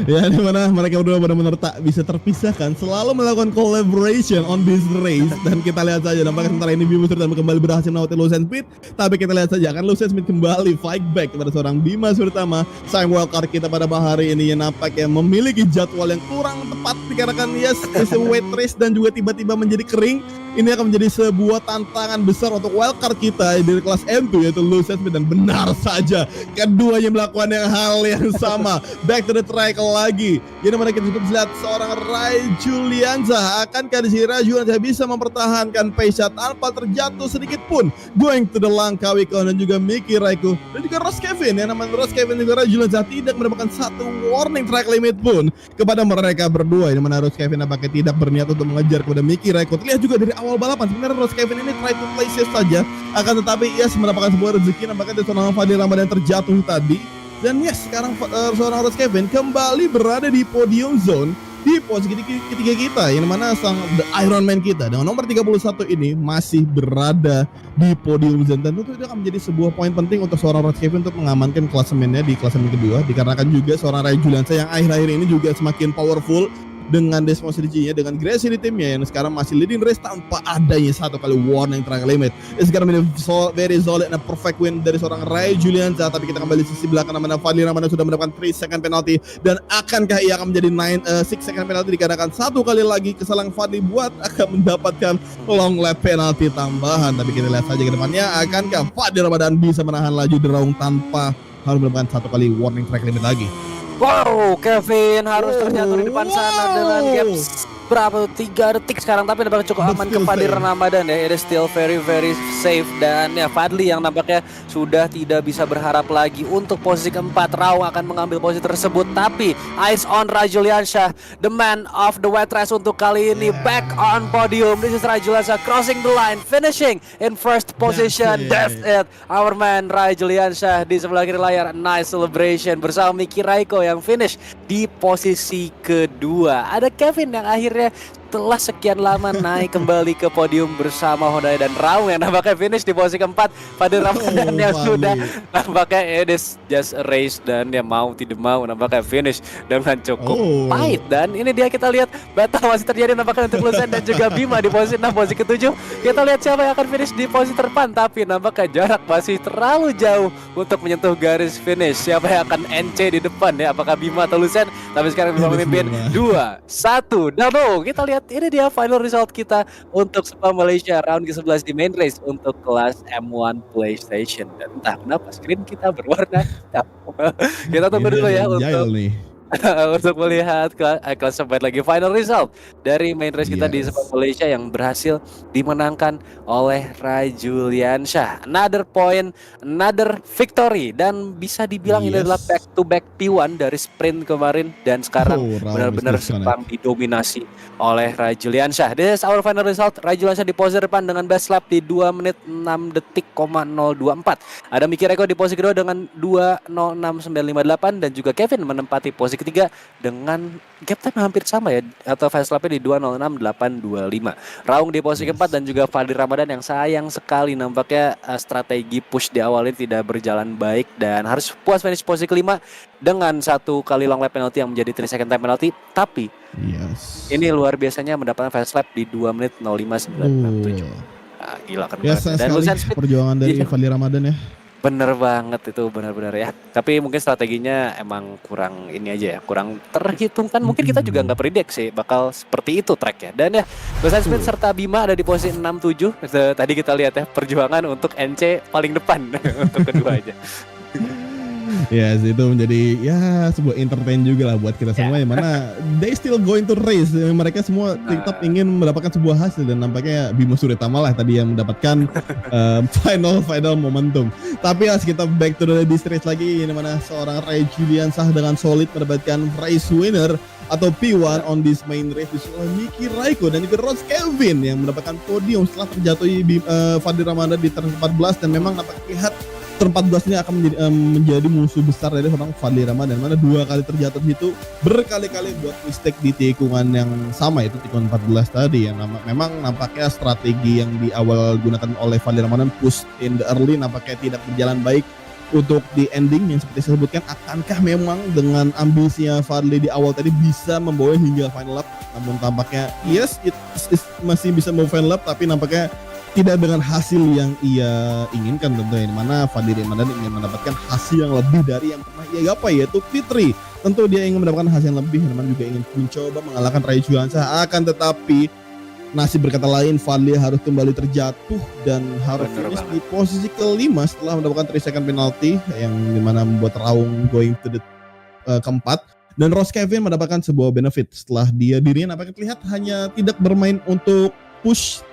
Ya, dimana mereka berdua benar-benar tak bisa terpisahkan, selalu melakukan collaboration on this race. Dan kita lihat saja nampaknya sementara ini Bima Surtama kembali berhasil melewati Lucian Speed, tapi kita lihat saja kan Lucian Speed kembali fight back kepada seorang Bima Surtama. Sayang wildcard kita pada hari ini yang nampaknya memiliki jadwal yang kurang tepat dikarenakan yes, it's a wet race dan juga tiba-tiba menjadi kering. Ini akan menjadi sebuah tantangan besar untuk wildcard kita dari kelas M2 yaitu Lucian Speed, dan benar saja keduanya melakukan hal yang sama. Back to the track lagi. Jadi mana kita bisa lihat seorang Rajuliansyah. Akankah di sini Rajuliansyah bisa mempertahankan pace tanpa terjatuh sedikit pun? Going to the Langkawi Kawan dan juga Miki Raiko dan juga Ross Kevin. Yang namanya Ross Kevin juga Rajuliansyah tidak mendapatkan satu warning track limit pun kepada mereka berdua. Yang mana Ross Kevin apakah tidak berniat untuk mengejar kepada Miki Raiko. Terlihat juga dari awal balapan sebenarnya Ross Kevin ini try to play safe saja, akan tetapi yes mendapatkan sebuah rezeki nampaknya dari seorang Fadil Ramadan terjatuh tadi. Dan yes, sekarang seorang Ross Kevin kembali berada di podium zone di posisi ketiga kita, yang mana sang The Iron Man kita dengan nomor 31 ini masih berada di podium zone, dan tentu itu akan menjadi sebuah poin penting untuk seorang Ross Kevin untuk mengamankan klasemennya di klasemen kedua, dikarenakan juga seorang Rajuliansyah yang akhir-akhir ini juga semakin powerful dengan Desmond Sirji-nya, dengan Gracie di timnya yang sekarang masih leading race tanpa adanya satu kali warning track limit. Sekarang ini very solid and perfect win dari seorang Rajuliansyah. Tapi kita kembali sisi belakang namanya Fadli Ramadan sudah mendapatkan 3 second penalty, dan akankah ia akan menjadi 6 second penalty dikarenakan satu kali lagi kesalahan Fadli buat akan mendapatkan long lap penalty tambahan. Tapi kita lihat saja ke depannya, akankah Fadli Ramadan bisa menahan laju The Raung tanpa harus mendapatkan satu kali warning track limit lagi.
Wow, Kevin harus terjatuh di depan sana dengan gap berapa 3 detik sekarang, tapi nampaknya cukup aman ke Fadli Ramadan ya. It is still very safe, dan ya Fadli yang nampaknya sudah tidak bisa berharap lagi untuk posisi keempat. Raung akan mengambil posisi tersebut, tapi eyes on Rajuliansyah, the man of the wet race untuk kali ini back on podium. This is Rajuliansyah crossing the line, finishing in first position. That's it, our man Rajuliansyah di sebelah kiri layar. Nice celebration bersama Miki Raiko yang finish di posisi kedua. Ada Kevin yang akhirnya setelah sekian lama naik kembali ke podium bersama Honda dan Raung yang nampaknya finish di posisi keempat. Fadil Ramadan yang sudah nampaknya it is just a race, dan dia mau tidak mau nampaknya finish dengan cukup pahit. Dan ini dia kita lihat battle masih terjadi nampaknya untuk Lucian dan juga Bima di posisi 6, posisi ke-7. Kita lihat siapa yang akan finish di posisi terdepan, tapi nampaknya jarak masih terlalu jauh untuk menyentuh garis finish. Siapa yang akan NC di depan ya, apakah Bima atau Lucian? Tapi sekarang Bima memimpin 2-1. Double. Kita lihat ini dia final result kita untuk Sepang Malaysia round ke-11 di main race untuk kelas M1 PlayStation. Dan entah kenapa screen kita berwarna hitam. Kita tunggu dulu ya untuk melihat kelas sampai lagi final result dari main race kita di Sepang Malaysia yang berhasil dimenangkan oleh Rajuliansyah. Another point, another victory, dan bisa dibilang ini adalah back to back P1 dari sprint kemarin, dan sekarang benar-benar Sepang didominasi oleh Rajuliansyah. This is our final result. Rajuliansyah di posisi depan dengan best lap di 2 menit 6 detik, 024. Ada Miki Raiko di posisi kedua dengan 2.06.958, dan juga Kevin menempati posisi ketiga dengan gap time hampir sama ya, atau fast lapnya di 2.06.825. Raung di posisi keempat dan juga Fadli Ramadan yang sayang sekali nampaknya strategi push di awal ini tidak berjalan baik dan harus puas finish posisi kelima dengan 1 kali long lap penalty yang menjadi 3 second time penalty. Tapi ini luar biasanya mendapatkan fast lap di 2 menit 05.967. Nah, gila kan.
Ya, dan Lucian Speed perjuangan dari Fadli Ramadan ya.
Bener banget itu, benar-benar ya. Tapi mungkin strateginya emang kurang ini aja ya, kurang terhitungkan. Mungkin kita juga nggak prediksi bakal seperti itu track ya. Dan ya, Lucian Speed serta Bima ada di posisi 67. Tadi kita lihat ya, perjuangan untuk NC paling depan untuk kedua aja.
Ya, yes, itu menjadi ya sebuah entertain juga lah buat kita semua, yang mana they still going to race. Mereka semua tetap ingin mendapatkan sebuah hasil, dan nampaknya Bima Suretama lah tadi yang mendapatkan final momentum. Tapi as kita back to the race lagi, yang mana seorang Ray Juliansah dengan solid mendapatkan race winner atau P1 on this main race, disusul Nicky Raiko dan juga Ross Kevin yang mendapatkan podium setelah terjatuhi Fadli Ramadan di turn 14, dan memang nampak terlihat turn 14 ini akan menjadi musuh besar dari seorang Fadli Ramadan, mana 2 kali terjatuh itu berkali-kali buat mistake di tikungan yang sama, itu tikungan 14 tadi yang memang nampaknya strategi yang di awal gunakan oleh Fadli Ramadan push in the early nampaknya tidak berjalan baik untuk di ending yang seperti saya sebutkan. Akankah memang dengan ambisinya Fadli di awal tadi bisa membawa hingga final lap? Namun tampaknya yes, masih bisa membawa final lap, tapi nampaknya tidak dengan hasil yang ia inginkan tentunya, di mana Fadli Ramadan ingin mendapatkan hasil yang lebih dari yang pernah ia gapai, yaitu P3. Tentu dia ingin mendapatkan hasil yang lebih, teman juga ingin mencoba mengalahkan Ray Juliansah. Akan tetapi nasib berkata lain, Fadli harus kembali terjatuh dan harus finish di posisi kelima setelah mendapatkan 3 second penalty yang dimana membuat Raung going to the keempat. Dan Ross Kevin mendapatkan sebuah benefit setelah dirinya nampaknya terlihat hanya tidak bermain untuk push,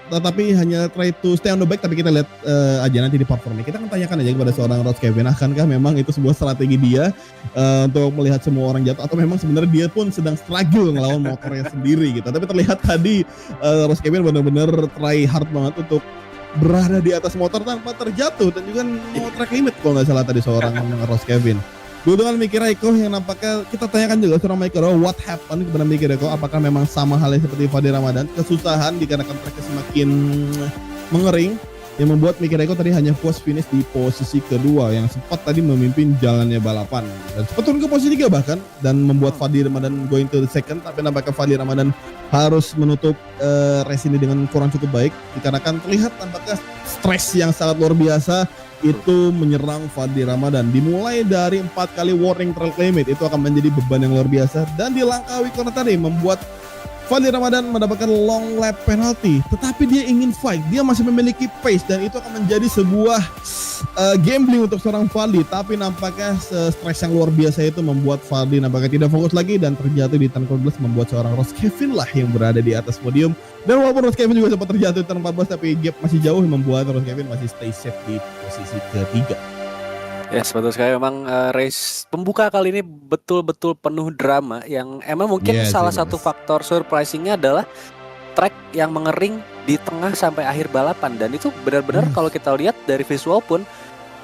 tetapi hanya try to stay on the back. Tapi kita lihat aja nanti di performnya. Kita akan tanyakan aja kepada seorang Ross Kevin, akankah memang itu sebuah strategi dia untuk melihat semua orang jatuh, atau memang sebenarnya dia pun sedang struggle ngelawan motornya sendiri gitu. Tapi terlihat tadi Ross Kevin benar-benar try hard banget untuk berada di atas motor tanpa terjatuh, dan juga no track limit kalau nggak salah tadi seorang Ross Kevin. Dengan Nicky Raiko yang nampaknya kita tanyakan juga seorang Nicky Raiko, what happened kepada Nicky Raiko? Apakah memang sama halnya seperti Fadli Ramadan, kesusahan dikarenakan tracknya semakin mengering, yang membuat Nicky Raiko tadi hanya puas finish di posisi kedua, yang sempat tadi memimpin jalannya balapan dan sempat turun ke posisi 3 bahkan, dan membuat Fadli Ramadan going to the second. Tapi nampaknya Fadli Ramadan harus menutup race ini dengan kurang cukup baik, dikarenakan terlihat tampaknya stres yang sangat luar biasa itu menyerang Fadli Ramadan. Dimulai dari 4 kali warning track limit, itu akan menjadi beban yang luar biasa, dan dilangkaui karena tadi membuat Fadli Ramadan mendapatkan long lap penalty. Tetapi dia ingin fight, dia masih memiliki pace, dan itu akan menjadi sebuah gambling untuk seorang Fadli. Tapi nampaknya stres yang luar biasa itu membuat Fadli nampaknya tidak fokus lagi dan terjatuh di turn 14, membuat seorang Ross Kevin lah yang berada di atas podium. Dan walaupun Ross Kevin juga sempat terjatuh di turn 14, tapi gap masih jauh, membuat Ross Kevin masih stay safe di posisi ketiga.
Yes, betul sekali. Memang race pembuka kali ini betul-betul penuh drama, yang emang mungkin salah satu faktor surprisingnya adalah track yang mengering di tengah sampai akhir balapan, dan itu benar-benar kalau kita lihat dari visual pun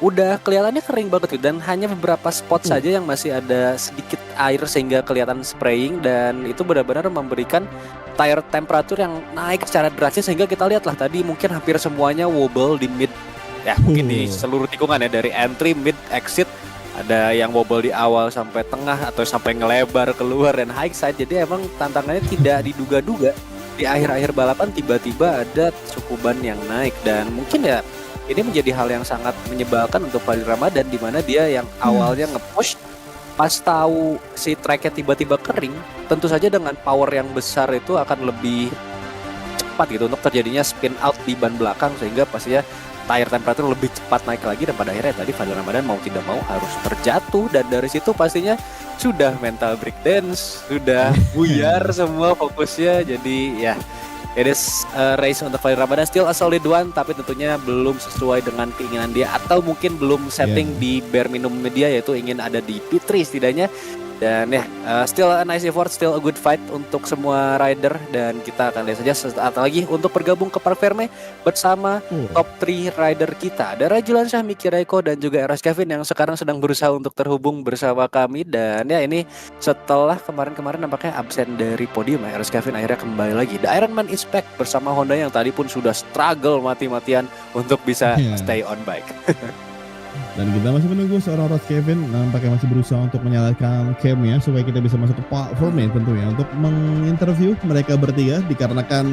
udah kelihatannya kering banget gitu, dan hanya beberapa spot saja yang masih ada sedikit air sehingga kelihatan spraying, dan itu benar-benar memberikan tire temperatur yang naik secara drastis sehingga kita lihat lah tadi mungkin hampir semuanya wobble di mid. Ya mungkin di seluruh tikungan ya, dari entry, mid, exit, ada yang wobble di awal sampai tengah atau sampai ngelebar keluar dan high side. Jadi emang tantangannya tidak diduga-duga. Di akhir-akhir balapan tiba-tiba ada sukuban yang naik, dan mungkin ya ini menjadi hal yang sangat menyebalkan untuk Fadli Ramadan, di mana dia yang awalnya nge-push, pas tahu si tracknya tiba-tiba kering, tentu saja dengan power yang besar itu akan lebih cepat gitu untuk terjadinya spin out di ban belakang, sehingga pastinya tire temperatur lebih cepat naik lagi, dan pada akhirnya tadi Fadli Ramadan mau tidak mau harus terjatuh, dan dari situ pastinya sudah mental breakdance, sudah buyar semua fokusnya. Jadi ya it is a race untuk Fadli Ramadan, still a solid one, tapi tentunya belum sesuai dengan keinginan dia, atau mungkin belum setting di bare minimum media, yaitu ingin ada di P3 setidaknya. Dan ya, still a nice effort, still a good fight untuk semua rider. Dan kita akan lihat saja sesaat lagi untuk bergabung ke Park Ferme bersama top 3 rider kita. Ada Rajulan Shah, Miki Raiko, dan juga Eros Kevin yang sekarang sedang berusaha untuk terhubung bersama kami. Dan ya ini setelah kemarin-kemarin nampaknya absen dari podium ya, Eros Kevin akhirnya kembali lagi. The Iron Man is back bersama Honda yang tadi pun sudah struggle mati-matian untuk bisa stay on bike.
Dan kita masih menunggu seorang Ross Kevin nampaknya masih berusaha untuk menyalakan cam-nya supaya kita bisa masuk ke Park Ferme tentunya untuk menginterview mereka bertiga, dikarenakan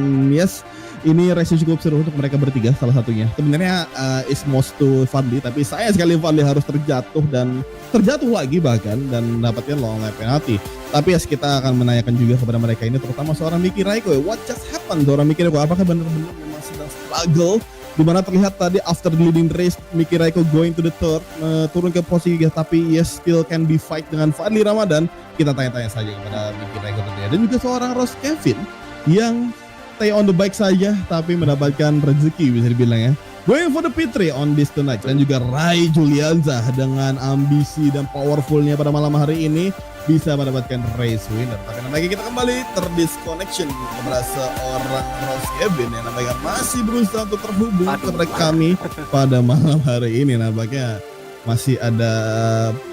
ini race cukup seru untuk mereka bertiga salah satunya. Sebenarnya is most to Fadli, tapi sayang sekali Fadli harus terjatuh lagi bahkan dan dapatkan long lap penalty. Tapi kita akan menanyakan juga kepada mereka ini, terutama seorang Miki Raiko. What just happened seorang Miki Raiko? Apakah benar-benar memang sedang struggle? Dimana terlihat tadi after the leading race Miki Raiko going to the third, turun ke posisi 3, tapi still can be fight dengan Fadli Ramadan. Kita tanya-tanya saja kepada Miki Raiko tentunya. Dan juga seorang Ross Kevin yang stay on the bike saja tapi mendapatkan rezeki bisa dibilang ya. Going for the P3 on this tonight. Dan juga Rai Julianza dengan ambisi dan powerfulnya pada malam hari ini bisa mendapatkan race winner. Tapi lagi kita kembali terdisconnection kepada seorang Ross Kevin yang nampaknya masih berusaha untuk terhubung kepada kami pada malam hari ini. Nampaknya masih ada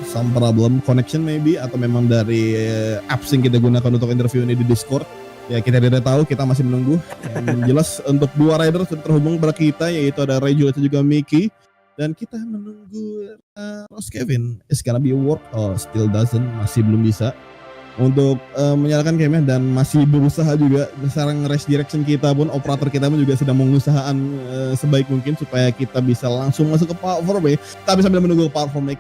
some problem connection maybe, atau memang dari apps yang kita gunakan untuk interview ini di Discord. Ya kita tidak tahu, kita masih menunggu. Yang jelas untuk 2 rider sudah terhubung kepada kita, yaitu ada Ray juga Miki. Dan kita menunggu Ross Kevin. It's gonna be a work. Oh, still doesn't. Masih belum bisa untuk menyalakan camnya dan masih berusaha juga. Sekarang race direction kita pun, operator kita pun juga sedang mengusahakan sebaik mungkin supaya kita bisa langsung masuk ke Park Ferme. Tapi sambil menunggu Park Ferme,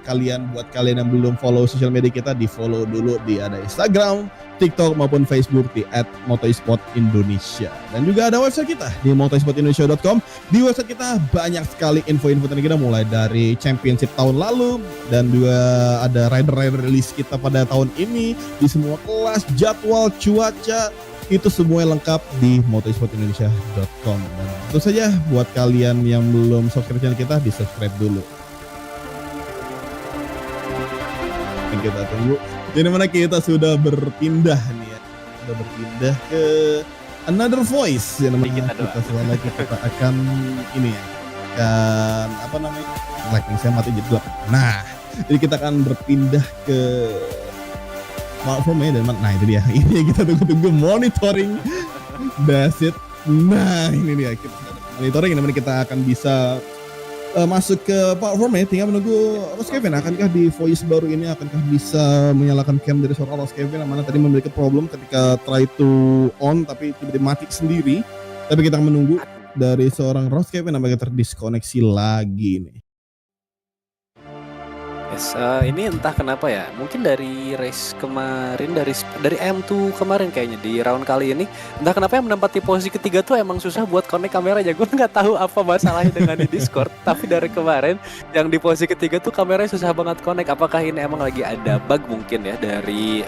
buat kalian yang belum follow sosial media kita, di follow dulu di ada Instagram, TikTok maupun Facebook di @motorsport_Indonesia. Dan juga ada website kita di motorsportindonesia.com. Di website kita banyak sekali info-info tentang kita, mulai dari championship tahun lalu dan juga ada rider-rider release kita pada tahun ini di semua kelas, jadwal, cuaca, itu semua lengkap di motorsportindonesia.com. Dan tentu saja buat kalian yang belum subscribe channel kita, di subscribe dulu. Dan kita tunggu. Jadi mana kita sudah berpindah nih ya, sudah berpindah ke another voice yang namanya kita selalu kita akan ini ya, akan apa namanya, lighting saya mati jadi gelap. Nah, jadi kita akan berpindah ke Park Ferme dan nah itu dia, ini yang kita tunggu-tunggu, monitoring Dasit. Nah ini dia, kita monitoring, namanya kita akan bisa masuk ke Park Ferme. Tinggal menunggu Ross Kevin, akankah di voice baru ini akankah bisa menyalakan cam dari seorang Ross Kevin yang mana tadi memiliki problem ketika try to on tapi tiba-tiba mati sendiri. Tapi kita akan menunggu dari seorang Ross Kevin apakah terdiskoneksi lagi nih.
Yes, ini entah kenapa ya, mungkin dari race kemarin, dari M2 kemarin kayaknya di round kali ini, entah kenapa yang menempati posisi ketiga tuh emang susah buat connect kameranya. Gue nggak tahu apa masalahnya dengan di Discord, tapi dari kemarin yang di posisi ketiga tuh kameranya susah banget connect. Apakah ini emang lagi ada bug mungkin ya dari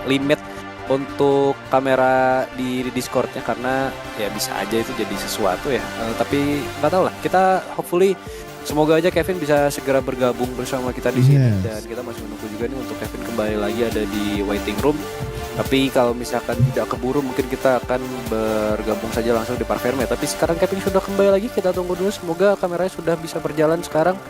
limit untuk kamera di Discordnya, karena ya bisa aja itu jadi sesuatu ya. Tapi nggak tahu lah, kita hopefully semoga aja Kevin bisa segera bergabung bersama kita di sini. Dan kita masih menunggu juga nih untuk Kevin kembali lagi ada di waiting room. Tapi kalau misalkan tidak keburu, mungkin kita akan bergabung saja langsung di Park Ferme. Tapi sekarang Kevin sudah kembali lagi, kita tunggu dulu. Semoga kameranya sudah bisa berjalan sekarang.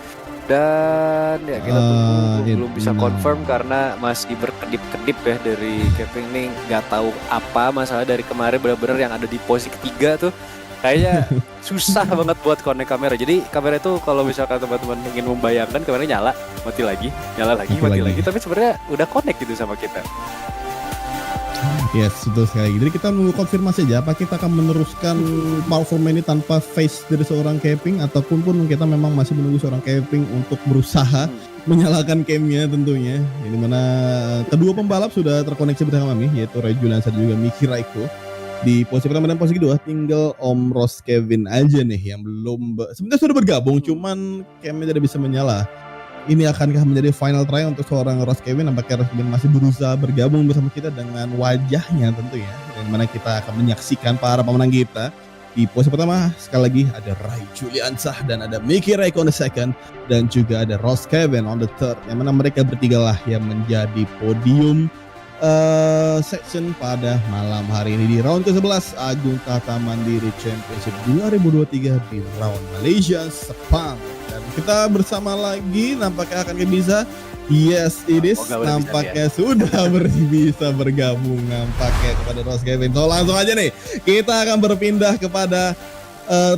Dan ya kita tunggu, belum bisa confirm karena masih berkedip-kedip ya dari Kevin nih. Nggak tahu apa masalah dari kemarin, benar-benar yang ada di posisi ketiga tuh kayaknya susah banget buat connect kamera. Jadi kamera itu kalau misalkan teman-teman ingin membayangkan, kameranya nyala, mati lagi, nyala lagi, mati lagi. Tapi sebenarnya udah connect gitu sama kita.
Yes, betul sekali. Jadi kita menunggu konfirmasi aja apa kita akan meneruskan Park Ferme ini tanpa face dari seorang Kevin, ataupun kita memang masih menunggu seorang Kevin untuk berusaha menyalakan camnya tentunya. Ini mana kedua pembalap sudah terkoneksi bersama kami, yaitu Ray Julianza dan juga Miki Raiko. Di posisi pertama dan posisi kedua tinggal Om Ross Kevin aja nih yang belum sebenarnya sudah bergabung, cuman camnya tidak bisa menyala. Ini akankah menjadi final try untuk seorang Ross Kevin? Nampaknya Ross Kevin masih berusaha bergabung bersama kita dengan wajahnya tentunya, yang mana kita akan menyaksikan para pemenang kita Di posisi pertama sekali lagi ada Rai Juliansah dan ada Mickey Raikkonen second, dan juga ada Ross Kevin on the third, yang mana mereka bertiga lah yang menjadi podium section pada malam hari ini di round ke-11 Agung Tata Mandiri Championship 2023 di round Malaysia Sepang. Dan kita bersama lagi nampaknya akan bisa, yes it is, nampaknya sudah bisa bergabung nampaknya kepada Ross Kevin. So langsung aja nih kita akan berpindah kepada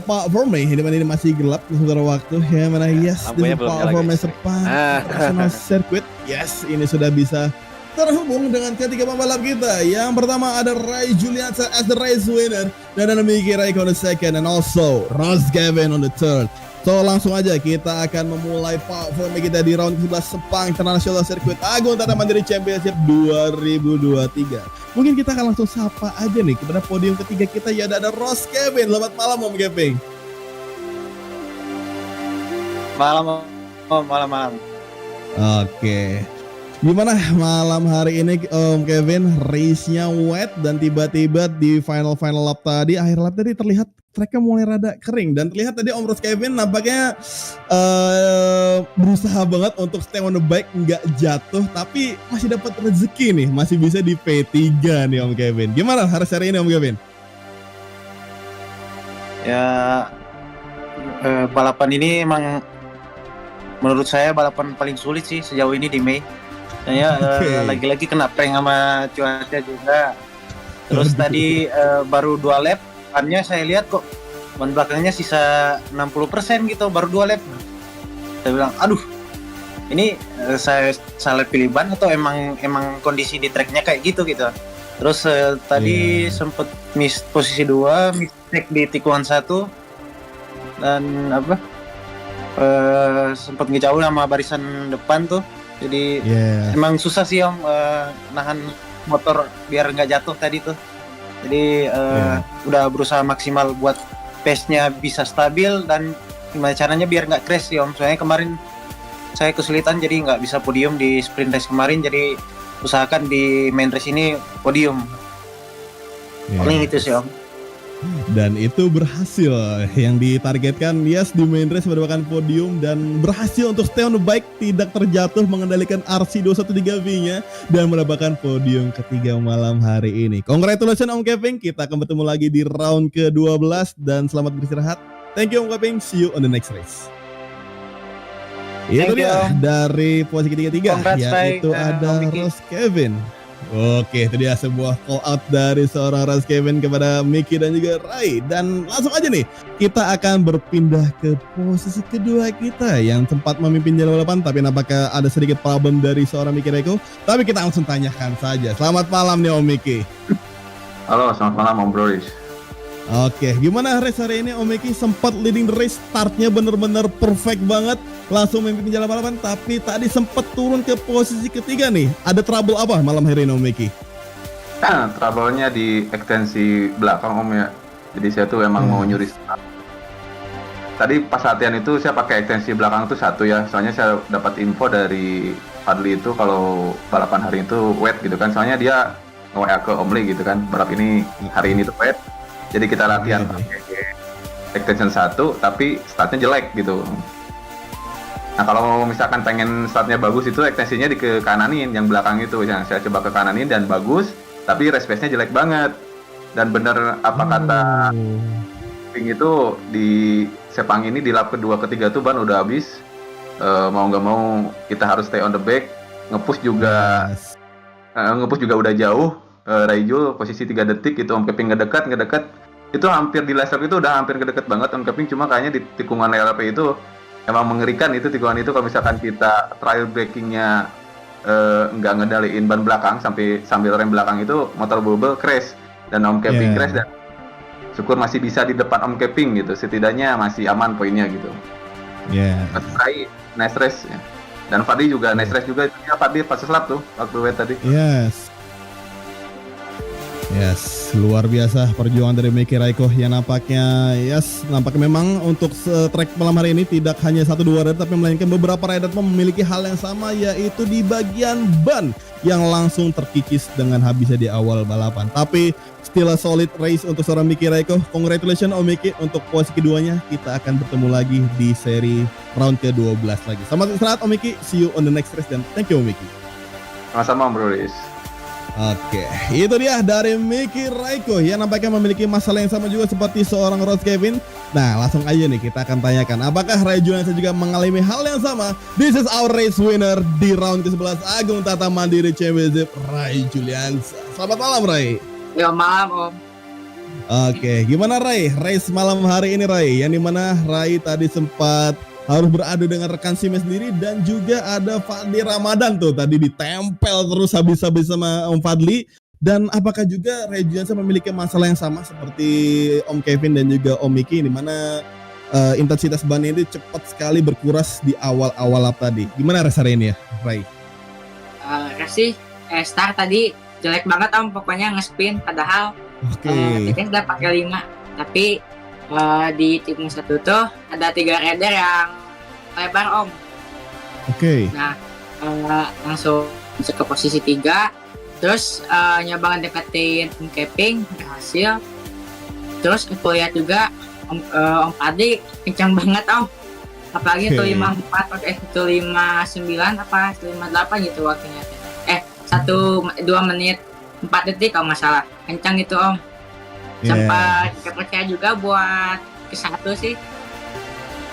Pak Vermey, di mana ini masih gelap di sementara waktu, yang mana yes di Pak Vermey Sepang International Circuit. Yes, ini sudah bisa terhubung dengan ketiga pembalap kita. Yang pertama ada Rai Juliansah as the race winner, dan ada Mickey Raikkonen second, and also Ross Kevin on the third. So langsung aja kita akan memulai performa kita di round ke-11 Sepang International Circuit Agung Tata Mandiri Championship 2023. Mungkin kita akan langsung sapa aja nih kepada podium ketiga kita, ya ada Ross Kevin. Selamat malam Om Kevin.
Malam.
Oke. Gimana malam hari ini Om Kevin? Race-nya wet dan tiba-tiba di final lap tadi, akhir lap tadi terlihat tracknya mulai rada kering, dan terlihat tadi Om Ross Kevin nampaknya berusaha banget untuk stay on the bike, nggak jatuh, tapi masih dapat rezeki nih, masih bisa di P3 nih Om Kevin. Gimana hari ini Om Kevin?
Ya, balapan ini emang menurut saya balapan paling sulit sih sejauh ini di Mei. Saya lagi-lagi kena prank sama cuaca juga. Terus tadi baru 2 lap, bannya saya lihat kok ban belakangnya sisa 60% gitu, baru 2 lap. Saya bilang, aduh, ini saya salah pilih ban atau emang kondisi di tracknya kayak gitu. Terus tadi sempet miss posisi 2, mistake di tikungan 1, dan sempet ngejauh sama barisan depan tuh. Jadi emang susah sih Om nahan motor biar nggak jatuh tadi tuh. Jadi udah berusaha maksimal buat pace-nya bisa stabil, dan gimana caranya biar nggak crash sih Om. Soalnya kemarin saya kesulitan jadi nggak bisa podium di sprint race kemarin, jadi usahakan di main race ini podium. Paling itu sih Om.
Dan itu berhasil, yang ditargetkan yes di main race merupakan podium, dan berhasil untuk stay on the bike, tidak terjatuh, mengendalikan RC213V-nya, dan mendapatkan podium ketiga malam hari ini. Congratulations Om Kevin, kita akan bertemu lagi di round ke-12, dan selamat beristirahat. Thank you Om Kevin, see you on the next race. Itu dia dari posisi ketiga, yaitu ada Ross Kevin. Oke, itu dia sebuah call out dari seorang Ross Kevin kepada Mickey dan juga Rai. Dan langsung aja nih, kita akan berpindah ke posisi kedua kita yang sempat memimpin jalan balapan, tapi nampaknya ada sedikit problem dari seorang Mickey Raikkonen. Tapi kita langsung tanyakan saja. Selamat malam nih Om Mickey.
Halo, selamat malam Om Broris.
Oke, gimana race hari ini Om Mickey? Sempat leading the race, startnya bener-bener perfect banget, langsung memimpin jalan balapan, tapi tadi sempat turun ke posisi ketiga nih. Ada trouble apa malam hari ini Om Mickey?
Trouble-nya di ekstensi belakang Om ya. Jadi saya tuh emang mau nyuri start. Tadi pas latihan itu saya pakai ekstensi belakang tuh 1 ya. Soalnya saya dapat info dari Fadli itu kalau balapan hari itu wet gitu kan. Soalnya dia nge-WA ke Om Lee gitu kan, balap ini hari ini tuh wet. Jadi kita latihan pakai extension 1, tapi startnya jelek gitu. Nah kalau misalkan pengen startnya bagus itu ekstensinya di ke kananin, yang belakang itu. Yang saya coba ke kananin dan bagus, tapi race pace-nya jelek banget. Dan bener apa kata Ping itu, di Sepang ini di lap kedua ketiga tuh ban udah habis. Mau nggak mau kita harus stay on the back. Nge-push juga udah jauh. Raijul posisi 3 detik itu, Om Keping ngedekat itu hampir di last lap itu udah hampir ngedeket banget Om Keping, cuma kayaknya di tikungan LP itu emang mengerikan itu tikungan itu. Kalau misalkan kita trial breakingnya nggak ngedaliin ban belakang sambil rem belakang itu motor bubble crash, dan Om Keping crash, dan syukur masih bisa di depan Om Keping gitu, setidaknya masih aman poinnya gitu. Rai nice race ya. Dan Fadli juga nice race juga ya, Fadli pas lap tuh waktu wet tadi.
Yes, luar biasa perjuangan dari Miki Raiko yang nampaknya memang untuk track malam hari ini tidak hanya 1-2 rider tapi melainkan beberapa rider pun memiliki hal yang sama, yaitu di bagian ban yang langsung terkikis dengan habisnya di awal balapan. Tapi still a solid race untuk seorang Miki Raiko. Congratulations Om Miki untuk posisi keduanya. Kita akan bertemu lagi di seri round ke-12 lagi. Selamat istirahat Om Miki, see you on the next race dan thank you Om Miki.
Sama-sama Bro Riz.
Oke, itu dia dari Miki Raiko yang nampaknya memiliki masalah yang sama juga seperti seorang Ross Kevin. Nah, langsung aja nih kita akan tanyakan, apakah Ray Juliansa juga mengalami hal yang sama? This is our race winner di round ke-11 Agung Tata Mandiri Championship, Ray Juliansa. Selamat malam Ray.
Ya malam Om.
Oke, gimana Ray? Race malam hari ini Ray, yang dimana Ray tadi sempat harus beradu dengan rekan simnya sendiri dan juga ada Fadli Ramadan tuh tadi ditempel terus habis-habis sama Om Fadli. Dan apakah juga Ray Juliansa memiliki masalah yang sama seperti Om Kevin dan juga Om Miki, di mana intensitas ban ini cepat sekali berkuras di awal-awal lap tadi. Gimana race hari ini ya Ray?
Start tadi jelek banget Om, pokoknya nge-spin padahal kita udah pakai 5, tapi di tikungan 1 tuh ada 3 rider yang lebar Om. Nah langsung masuk ke posisi 3, terus nyoba ngedeketin Om Kevin berhasil. Terus aku lihat juga Om Fadli kencang banget Om, apalagi itu 54 pakai itu 59 apa 58 gitu waktunya. 2 menit 4 detik kalau nggak salah, kencang itu Om. Sempat kepercaya juga buat ke-1 sih.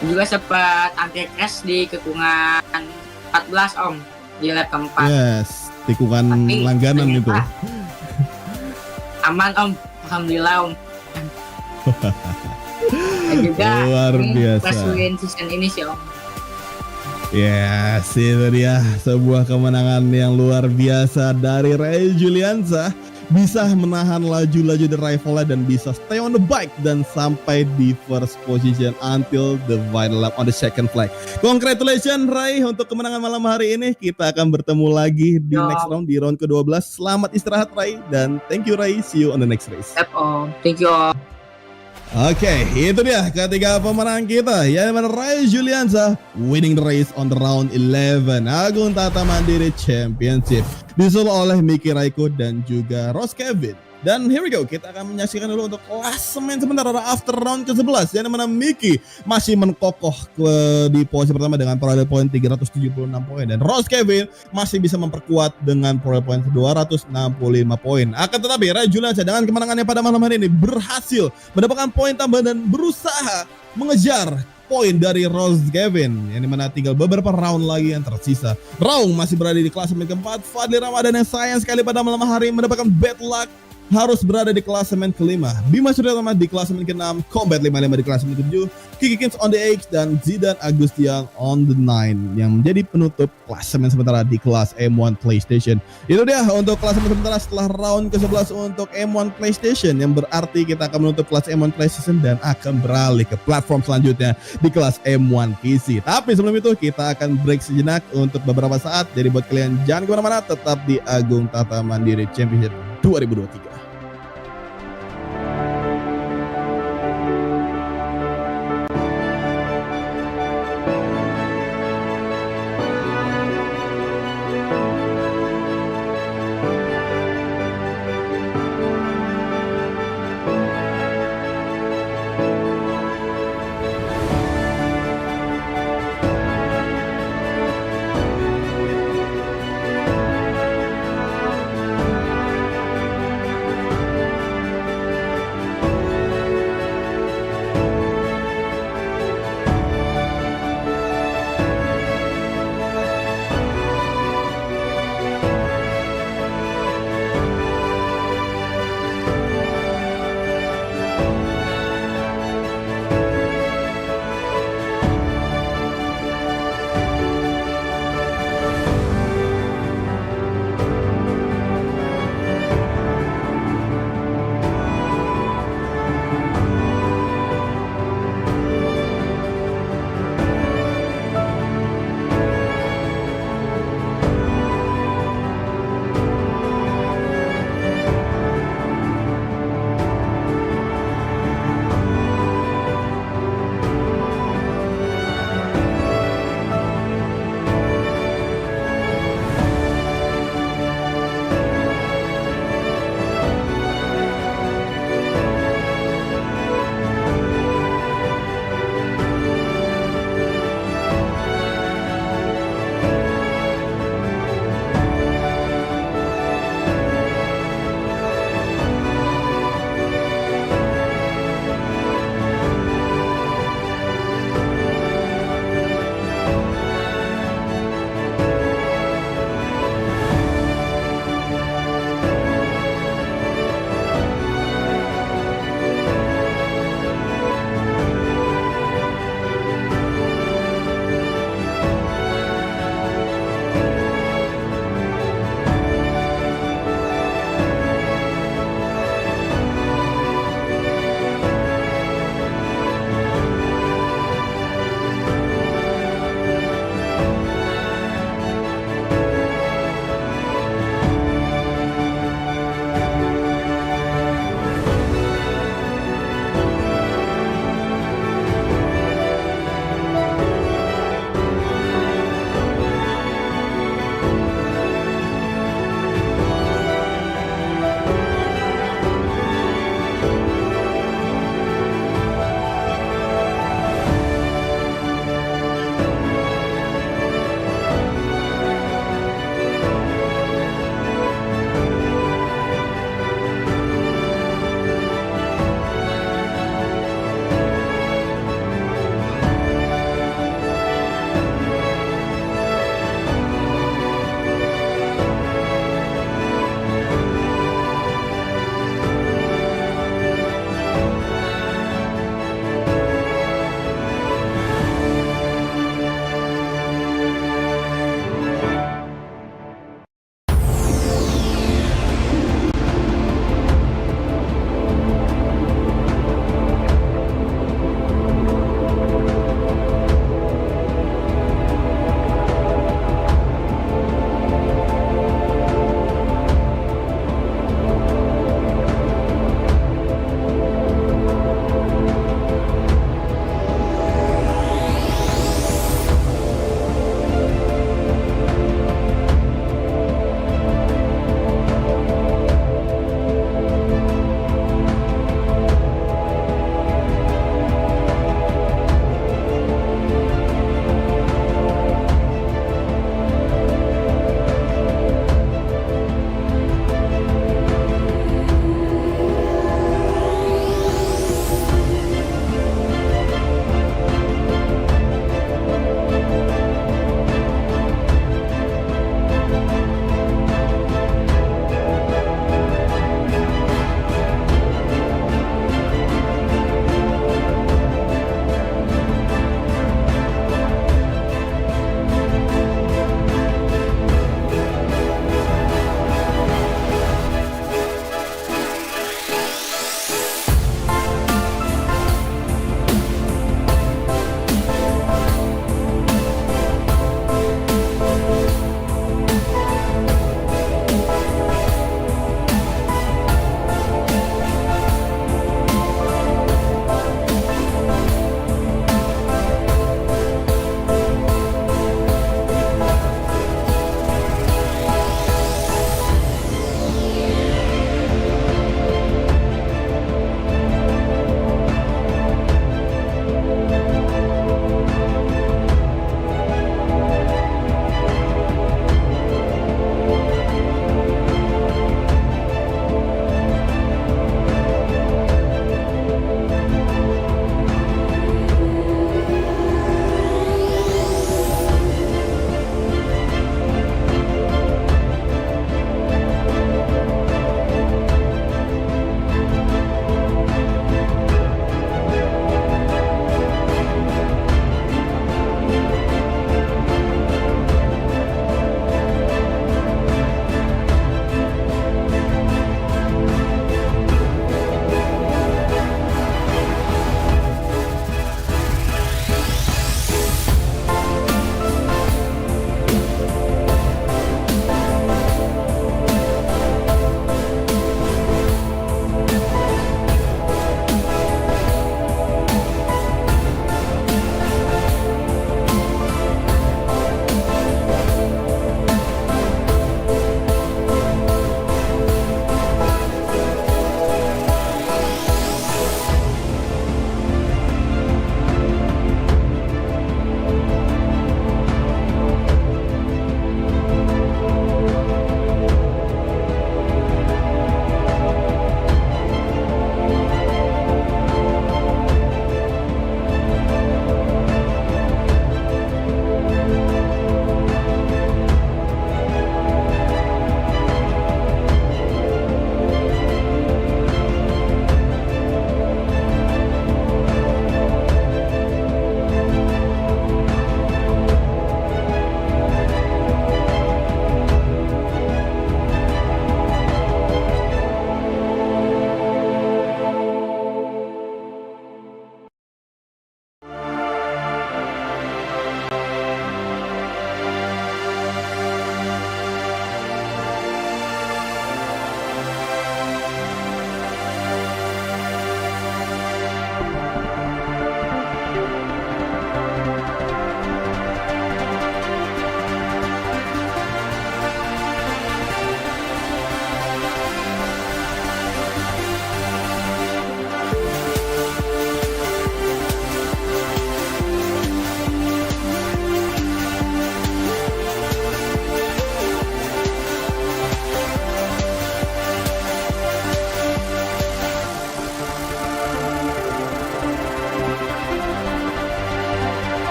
Juga sempat hampir crash di tikungan 14 Om, di lap keempat.
Yes, tikungan tapi langganan itu.
Aman Om, alhamdulillah Om. Dan juga
luar biasa.
First win season ini sih Om.
Yes, itu dia sebuah kemenangan yang luar biasa dari Ray Juliansa, bisa menahan laju-laju dari rivalnya dan bisa stay on the bike dan sampai di first position until the final lap on the second flag. Congratulations Ray untuk kemenangan malam hari ini. Kita akan bertemu lagi di next round, di round ke-12. Selamat istirahat Ray dan thank you Ray, see you on the next race.
Yep Om, thank you Om.
Oke, itu dia ketiga pemenang kita, yaitu Ray Juliansa winning the race on the round 11 Agung Tata Mandiri Championship, disusul oleh Miki Raiko dan juga Ross Kevin. Dan here we go, kita akan menyaksikan dulu untuk klasemen sebentar after round ke-11, yang mana Miki masih menkokoh di posisi pertama dengan perolehan poin 376 poin, dan Ross Kevin masih bisa memperkuat dengan perolehan poin 265 poin. Akan tetapi Ray Juliansa dengan kemenangannya pada malam hari ini berhasil mendapatkan poin tambahan dan berusaha mengejar poin dari Ross Kevin, yang dimana tinggal beberapa round lagi yang tersisa. Raung masih berada di klasemen keempat. Fadli Ramadan yang sayang sekali pada malam hari mendapatkan bad luck, harus berada di klasemen kelima. Bima Suryatama di klasemen ke-6, Combat 55 di klasemen ke-7, Kiki Kins on the 8 dan Zidan Agustian on the 9 yang menjadi penutup klasemen sementara di kelas M1 PlayStation. Itu dia untuk klasemen sementara setelah round ke-11 untuk M1 PlayStation, yang berarti kita akan menutup kelas M1 PlayStation dan akan beralih ke platform selanjutnya di kelas M1 PC. Tapi sebelum itu kita akan break sejenak untuk beberapa saat. Jadi buat kalian jangan kemana-mana, tetap di Agung Tata Mandiri Championship 2023.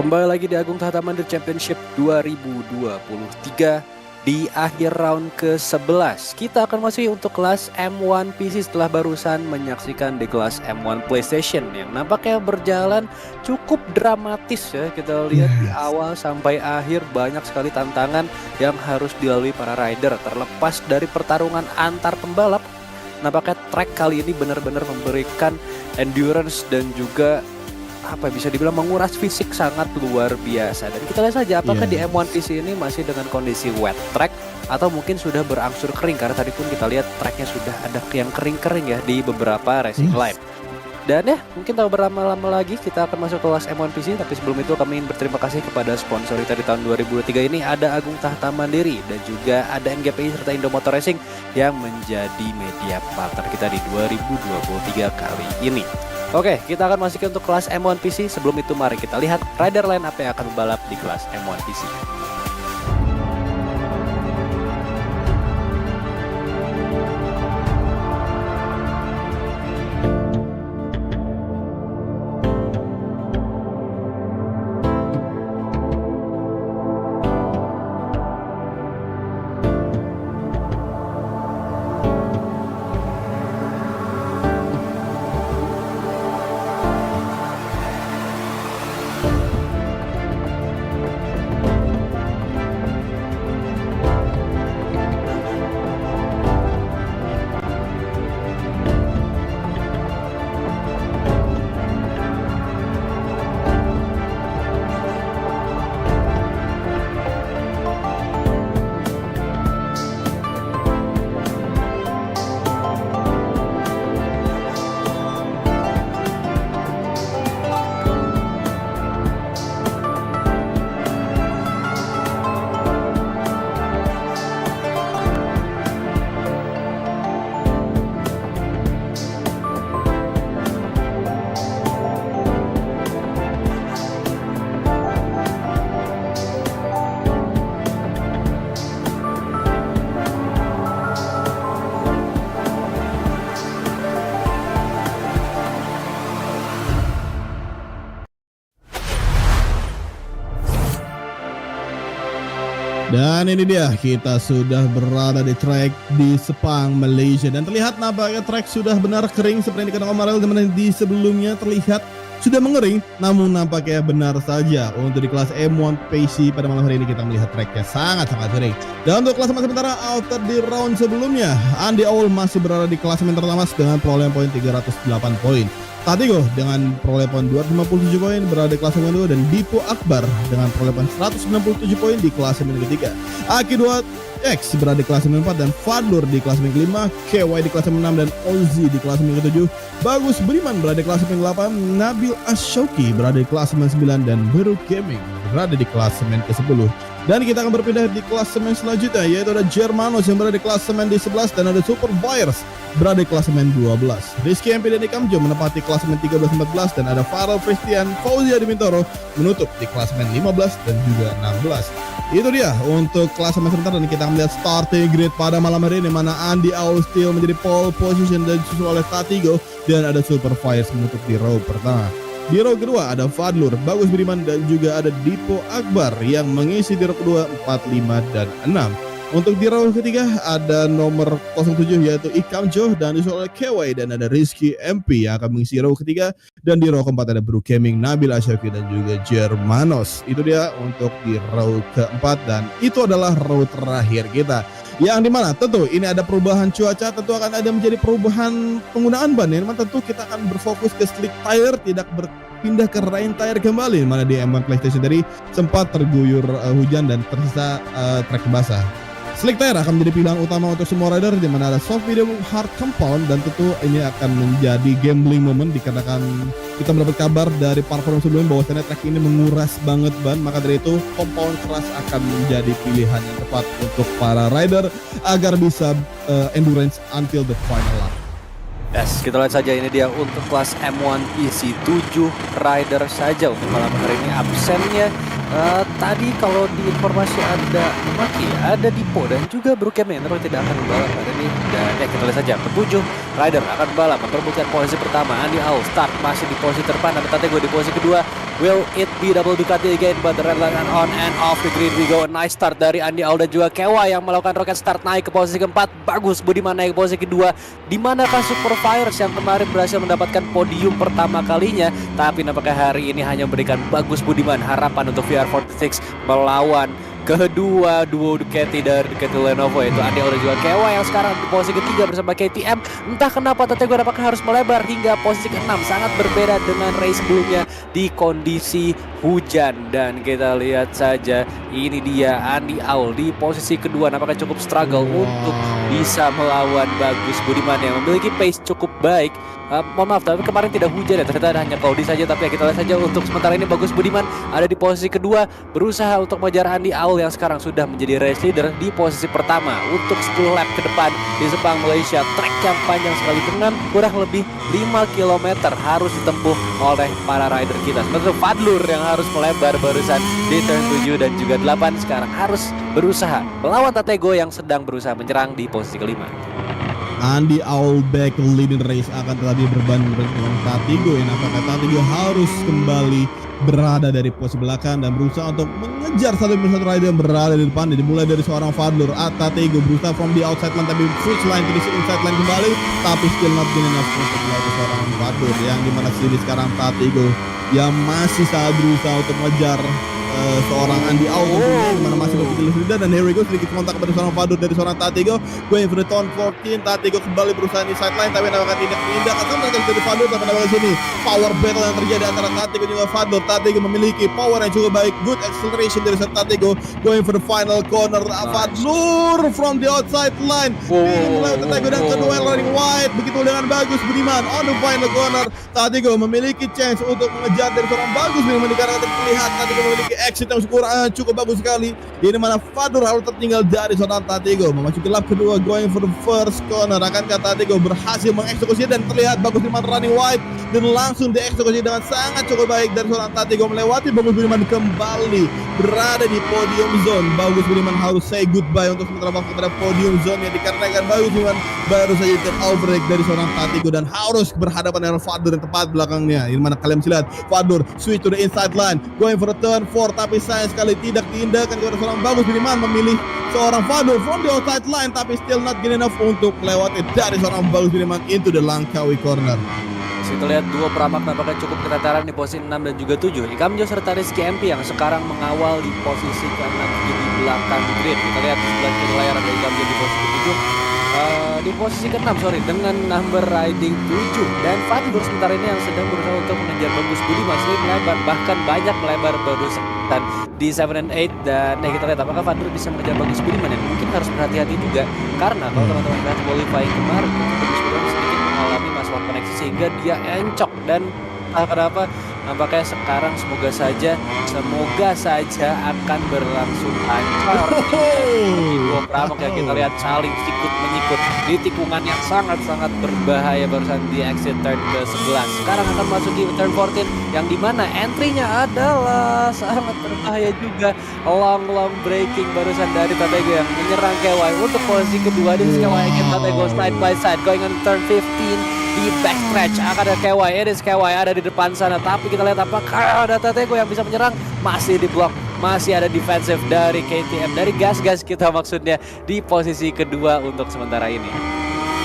Kembali lagi di Agung Tahta Mandir Championship 2023 di akhir round ke-11. Kita akan masih untuk kelas M1 PC setelah barusan menyaksikan di kelas M1 PlayStation yang nampaknya berjalan cukup dramatis ya. Kita lihat di awal sampai akhir banyak sekali tantangan yang harus dilalui para rider. Terlepas dari pertarungan antar pembalap, nampaknya track kali ini benar-benar memberikan endurance dan juga bisa dibilang menguras fisik sangat luar biasa. Dan kita lihat saja apakah di M1 PC ini masih dengan kondisi wet track atau mungkin sudah berangsur kering, karena tadi pun kita lihat tracknya sudah ada yang kering-kering ya di beberapa racing line. Dan ya mungkin tak berlama-lama lagi kita akan masuk ke kelas M1 PC, tapi sebelum itu kami ingin berterima kasih kepada sponsor kita di tahun 2023 ini. Ada Agung Tahta Mandiri dan juga ada NGPI serta Indomotor Racing yang menjadi media partner kita di 2023 kali ini. Oke, kita akan masuk untuk kelas M1 PC. Sebelum itu mari kita lihat rider line apa yang akan membalap di kelas M1 PC.
Dan ini dia, kita sudah berada di track di Sepang, Malaysia. Dan terlihat nampaknya track sudah benar kering seperti yang dikatakan Om Arel, dimana di sebelumnya terlihat sudah mengering. Namun nampaknya benar saja untuk di kelas M1 PC pada malam hari ini kita melihat tracknya sangat-sangat kering. Dan untuk klasemen sementara outer di round sebelumnya, Andy Owl masih berada di klasemen pertama dengan perolehan poin 308 poin. Tatigo dengan perolehan poin 257 poin berada di klasemen kedua, dan Dipo Akbar dengan perolehan 197 poin di klasemen ketiga. Aki 2X berada di klasemen 4 dan Fadlur di klasemen kelima, KY di klasemen 6 dan Ozzy di klasemen ke-7. Bagus Beriman berada di klasemen 8, Nabil Ashoki berada di klasemen 9 dan Beru Gaming berada di klasemen ke-10. Dan kita akan berpindah di klasemen selanjutnya, yaitu ada Germanos yang berada di klasemen di 11 dan ada Super Buyers berada di klasemen 12. Rizky MP dan Ikamjo menempati klasemen 13-14 dan ada Farel Christian Fauzia di Mintoro menutup di klasemen 15 dan juga 16. Itu dia untuk klasemen sementara, dan kita akan melihat starting grid pada malam hari ini, mana Andy Owl Steel menjadi pole position dan disusul oleh Tatigo, dan ada Super Fires menutup di row pertama. Di row kedua ada Fadlur, Bagus Beriman dan juga ada Dipo Akbar yang mengisi di row kedua 4, 5 dan 6. Untuk di row ketiga ada nomor 07 yaitu Ikamjo dan disusul oleh KY, dan ada Rizky MP yang akan mengisi row ketiga, dan di row keempat ada Bru Gaming, Nabil Ashoki dan juga Germanos. Itu dia untuk di row keempat, dan itu adalah row terakhir kita. Yang dimana tentu ini ada perubahan cuaca, tentu akan ada menjadi perubahan penggunaan ban, yang tentu kita akan berfokus ke slick tire, tidak berpindah ke rain tire kembali, mana di M1 PlayStation dari sempat terguyur hujan dan tersisa track basah. Slick tire akan menjadi pilihan utama untuk semua rider, di mana ada soft medium hard compound, dan tentu ini akan menjadi gambling moment dikarenakan kita mendapat kabar dari para forum sebelumnya bahwasannya track ini menguras banget ban, maka dari itu compound keras akan menjadi pilihan yang tepat untuk para rider agar bisa endurance until the final lap.
Yes, kita lihat saja ini dia untuk kelas M1 PC 7 rider saja untuk malam hari ini. Absennya tadi kalau di informasi ada Maki, ada Dipo dan juga Brookhaven yang tidak akan membalap hari ini. Dan ya kita lihat saja, ketujuh rider akan balap memperebutkan posisi pertama. Andy Owl start masih di posisi terdepan, ada Tatego di posisi kedua, Will it be double Ducati again? But the red line on and off the grid we go. A nice start dari Andi Aul dan juga Kewa yang melakukan rocket start naik ke posisi keempat. Bagus Budiman naik ke posisi kedua. Di manakah Super Fires yang kemarin berhasil mendapatkan podium pertama kalinya? Tapi nampaknya hari ini hanya memberikan Bagus Budiman harapan untuk VR46 melawan kedua duo Ducati dari Ducati Lenovo, yaitu Andi Aul dan juga Kewa yang sekarang di posisi ketiga bersama KTM. Entah kenapa Tatego apakah harus melebar hingga posisi ke-6, sangat berbeda dengan race sebelumnya di kondisi hujan. Dan kita lihat saja, ini dia Andi Aul di posisi kedua, nampaknya cukup struggle untuk bisa melawan Bagus Budiman yang memiliki pace cukup baik. Mohon maaf, tapi kemarin tidak hujan ya, ternyata hanya cloudy saja. Tapi ya kita lihat saja untuk sementara ini Bagus Budiman ada di posisi kedua, berusaha untuk mengejar Andi Aul yang sekarang sudah menjadi race leader di posisi pertama untuk 10 lap ke depan di Sepang Malaysia. Trek yang panjang sekali dengan kurang lebih 5 km harus ditempuh oleh para rider kita. Sementara Fadlur yang harus melebar barusan di turn 7 dan juga 8 sekarang harus berusaha melawan Tatego yang sedang berusaha menyerang di posisi kelima.
Andi Aul back leading race akan tetapi berbanding dengan Tatego yang apakah Tatego harus kembali berada dari posisi belakang dan berusaha untuk mengejar satu persatu rider yang berada di depan. Dimulai dari seorang Fadlur, Tatego berusaha from the outside line tapi switch line to the inside line kembali, tapi still not good enough untuk melawan seorang Fadlur yang dimana sini sekarang Tatego yang masih sangat berusaha untuk mengejar seorang Andi Aul tentunya, dimana masih berpikir leader. Dan here we go, sedikit kontak kepada seorang Fadlur dari seorang Tatego. Going for the turn 14, Tatego kembali berusaha di sideline tapi nampaknya tidak tindakan sama sekali dari Fadlur. Tapi nampaknya sini power battle yang terjadi antara Tatego dan juga Fadlur. Tatego memiliki power yang cukup baik, good acceleration dari Tatego. Going for the final corner, Fadlur from the outside line. Dimulai Tatego dan kedua running wide, begitu dengan Bagus Budiman on the final corner. Tatego memiliki chance untuk mengejar dari seorang Bagus Budiman dikarenakan terlihat Tatego memiliki exit yang cukup bagus sekali, di mana Fadlur harus tertinggal dari seorang Tatego. Memasuki lap kedua, going for the first corner. Akankah Tatego berhasil mengeksekusi dan terlihat Bagus Budiman running wide dan langsung dieksekusi dengan sangat cukup baik dari seorang Tatego melewati Bagus Budiman kembali berada di podium zone. Bagus Budiman harus say goodbye untuk sementara waktu pada podium zone ya, dikarenakan Bagus Budiman baru saja take overbreak dari seorang Tatego dan harus berhadapan dengan Fadlur yang tepat belakangnya. Di mana kalian bisa lihat Fadlur switch to the inside line, going for a turn 4 tapi sayang sekali tidak diindahkan kepada seorang Bagus Budiman, memilih seorang Fadlur from the outside line tapi still not good enough untuk melewati dari seorang Bagus Budiman into the Langkawi corner.
Kita lihat dua peramak nampaknya cukup keteteran di posisi 6 dan juga 7. Ikamjo serta Rizky MP yang sekarang mengawal di posisi ke-6 di belakang grid. Kita lihat di sebelah kiri layar ada Ikamjo di posisi ke-7. Di posisi ke-6 dengan number riding 7, dan Fadlur sementara ini yang sedang berusaha untuk mengejar Bagus Budiman, sering melebar, bahkan banyak melebar barusan di 7 and 8. Dan kita lihat apakah Fadlur bisa mengejar Bagus Budiman, dan mungkin harus berhati-hati juga karena kalau teman-teman lihat qualifying kemarin Bagus Budiman sedikit mengalami masalah koneksi sehingga dia encok. Dan kenapa nampaknya sekarang semoga saja akan berlangsung lancar. Dua peramak yang kita lihat saling sikut-menyikut di tikungan yang sangat-sangat berbahaya barusan di exit turn ke-11. Sekarang akan masuki turn 14 yang dimana entry-nya adalah sangat berbahaya juga. Long breaking barusan dari Tatego yang menyerang Kewai untuk posisi kedua. Di sisi Kewai again Tatego side by side going on turn 15. Di backstretch akan ada Kewai, Kewai ada di depan sana, tapi kita lihat apakah ada Tatego yang bisa menyerang. Masih di blok, masih ada defensive dari KTM, dari gas-gas kita maksudnya di posisi kedua untuk sementara ini.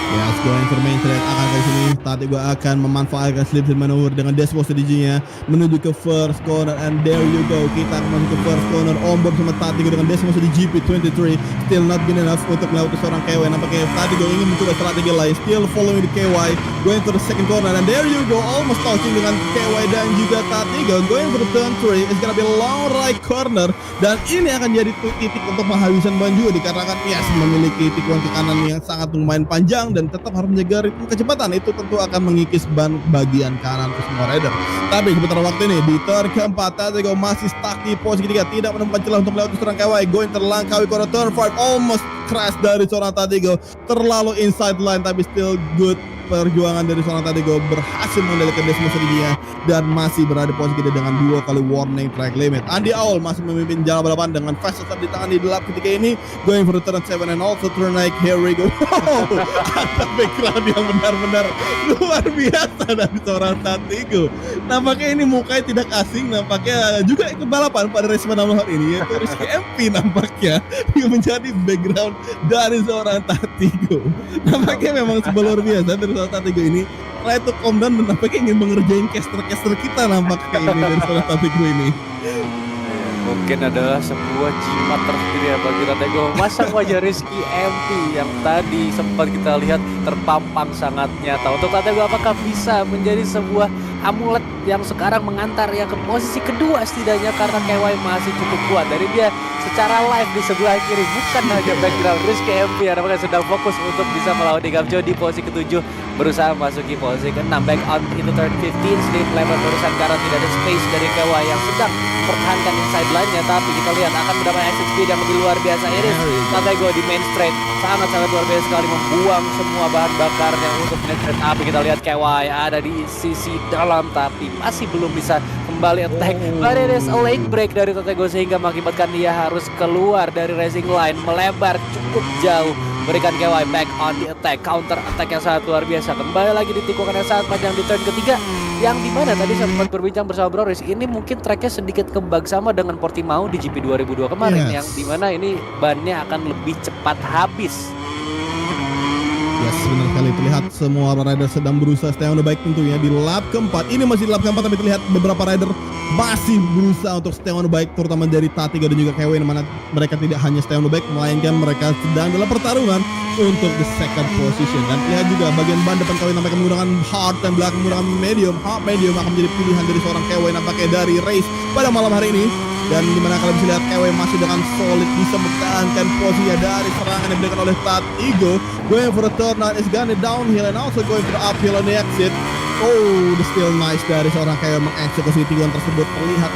Yes, going for main track akan kali sini Tatego akan memanfaatkan slip maneuver dengan dashboard strateginya menuju ke first corner, and there you go, kita akan masuk ke first corner onboard sama Tatego dengan dashboard di GP23. Still not good enough untuk melewati seorang KY. Nampaknya Tatego ingin mencoba strategi lain, still following the KY, going to the second corner, and there you go, almost touching dengan KY dan juga Tatego, going for the turn 3. It's gonna be a long right corner, dan ini akan jadi titik untuk menghabiskan ban juga dikarenakan yes memiliki tikungan ke kanan yang sangat lumayan panjang dan tetap harus menjaga ritme kecepatan. Itu tentu akan mengikis ban bagian kanan ke semua rider. Tapi sebentar waktu ini di turn keempat Tatego masih stuck di posisi ketiga, tidak menemukan celah untuk melewati seorang KY, going terlangkawi corner turn 5, almost crash dari seorang Tatego, terlalu inside line tapi still good perjuangan dari seorang Tatigo berhasil mengendalikan Desmos strateginya dan masih berada di posisi dengan 2 kali warning track limit. Andy Owl masih memimpin jalan balapan dengan fast start di tangan di lap ketika ini, going for the turn 7 and also turn naik. Here we go. Wow, ada background yang benar-benar luar biasa dari seorang Tatigo. Nampaknya ini mukanya tidak asing, nampaknya juga ikut balapan pada race malam hari ini, yaitu Rizky MP nampaknya yang menjadi background dari seorang Tatigo. Nampaknya memang sebuah luar biasa dari seorang Tatigo ini. Try to calm down dan nampaknya ingin mengerjain caster-caster kita nampaknya ini dari seorang Tatigo ini.
Mungkin adalah sebuah jimat tersendiri ya bagi Tatigo. Masang wajah Rizky MP yang tadi sempat kita lihat terpampang sangat nyata. Untuk Tatigo apakah bisa menjadi sebuah amulet yang sekarang mengantar ya ke posisi kedua setidaknya, karena KY masih cukup kuat. Dari dia secara live di sebelah kiri bukan hanya background Rizky MP yang apakah sedang fokus untuk bisa melawan Digamjo di posisi ke-7, berusaha masuki posisi ke-6. Back on into turn 15, sedikit melebar barusan karena tidak ada space dari KY yang sedang pertahankan inside line-nya, tapi kita lihat akan mendapat exit speed yang lebih luar biasa. Ini Tatigo di main straight sangat-sangat luar biasa sekali, membuang semua bahan bakarnya untuk main straight. Tapi kita lihat KY ada di sisi dalam tapi masih belum bisa kembali attack. But it is a late break dari Tatigo sehingga mengakibatkan dia harus keluar dari racing line, melebar cukup jauh, berikan KY back on the attack, counter attack yang sangat luar biasa. Kembali lagi di tikungan yang sangat panjang di turn ketiga, yang dimana tadi sempat berbincang bersama Bro Riz, ini mungkin tracknya sedikit kembang sama dengan Portimao di GP 2002 kemarin, yang dimana ini bannya akan lebih cepat habis.
Yes, benar sekali, terlihat semua rider sedang berusaha stay on the bike tentunya di lap keempat. Ini masih di lap keempat tapi terlihat beberapa rider masih berusaha untuk stay on the bike, terutama dari Tatigo dan juga KW, di mana mereka tidak hanya stay on the bike melainkan mereka sedang dalam pertarungan untuk the second position. Dan lihat juga bagian ban depan KW nampaknya menggunakan hard dan belakang menggunakan medium. Hard medium akan menjadi pilihan dari seorang KW nampaknya dari race pada malam hari ini. Dan dimana kalian bisa lihat KW masih dengan solid bisa mempertahankan posisinya dari serangan yang diberikan oleh Tatigo. Going for the turn, now is gonna downhill and also going for the uphill on the exit. Oh, the still nice dari seorang KW mengeksekusi tikungan tersebut. Terlihat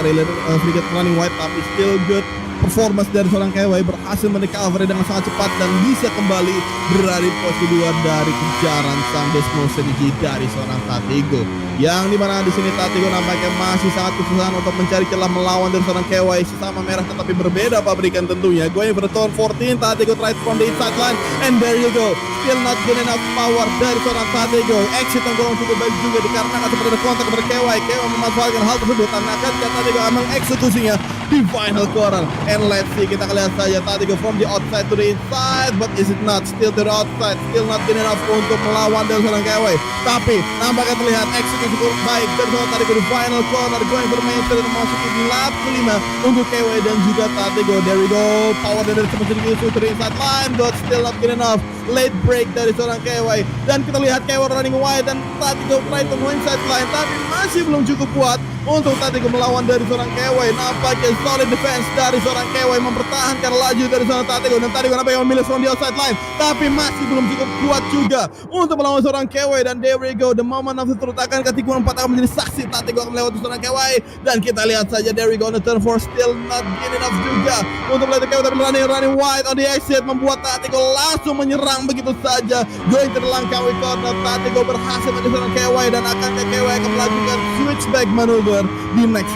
sedikit running wide tapi still good performance dari seorang KW, berhasil mendecover dengan sangat cepat dan bisa kembali berada di posisi 2 dari kejaran sang Desmos sedikit dari seorang Tatigo. Yang dimana di sini Tatigo nampaknya masih sangat kesusahan untuk mencari celah melawan dari seorang KY, sesama merah tetapi berbeda pabrikan tentunya. Going for the turn 14, Tatigo tried from the inside line and there you go. Still not good enough power dari seorang Tatigo. Exit yang kurang cukup baik juga dikarenakan seperti ada kontak kepada KY memanfaatkan hal tersebut dan akan Tatigo memang eksekusinya di final corner. And let's see, kita lihat saja Tatigo from the outside to the inside, but is it not still to the outside, still not good enough untuk melawan dari seorang KY. Tapi nampaknya terlihat eksekusi cukup baik dari seorang Tatigo di final corner, going for main straight memasuki di lap kelima untuk KY dan juga Tatigo. There we go, power dari teman sedikit to the inside line, but still not good enough. Late break dari seorang KY dan kita lihat KY running wide dan Tatigo right on inside line, tapi masih belum cukup kuat untuk Tatigo melawan dari seorang KY. Nampaknya solid defense dari seorang KY mempertahankan laju dari seorang Tatigo dan Tatigo nampaknya memilih from the outside line tapi masih belum cukup kuat juga untuk melawan seorang KY. Dan there we go, the moment of the truth akan ketika 4 akan menjadi saksi. Tatigo akan melewati seorang KY dan kita lihat saja there we go on the turn 4, still not good enough juga untuk melihat KY tapi running wide on the exit membuat Tatigo langsung menyerang begitu saja. Going to the Langkawi corner, Tatigo berhasil menjadi seorang KY dan akan KY akan melakukan switchback maneuver di next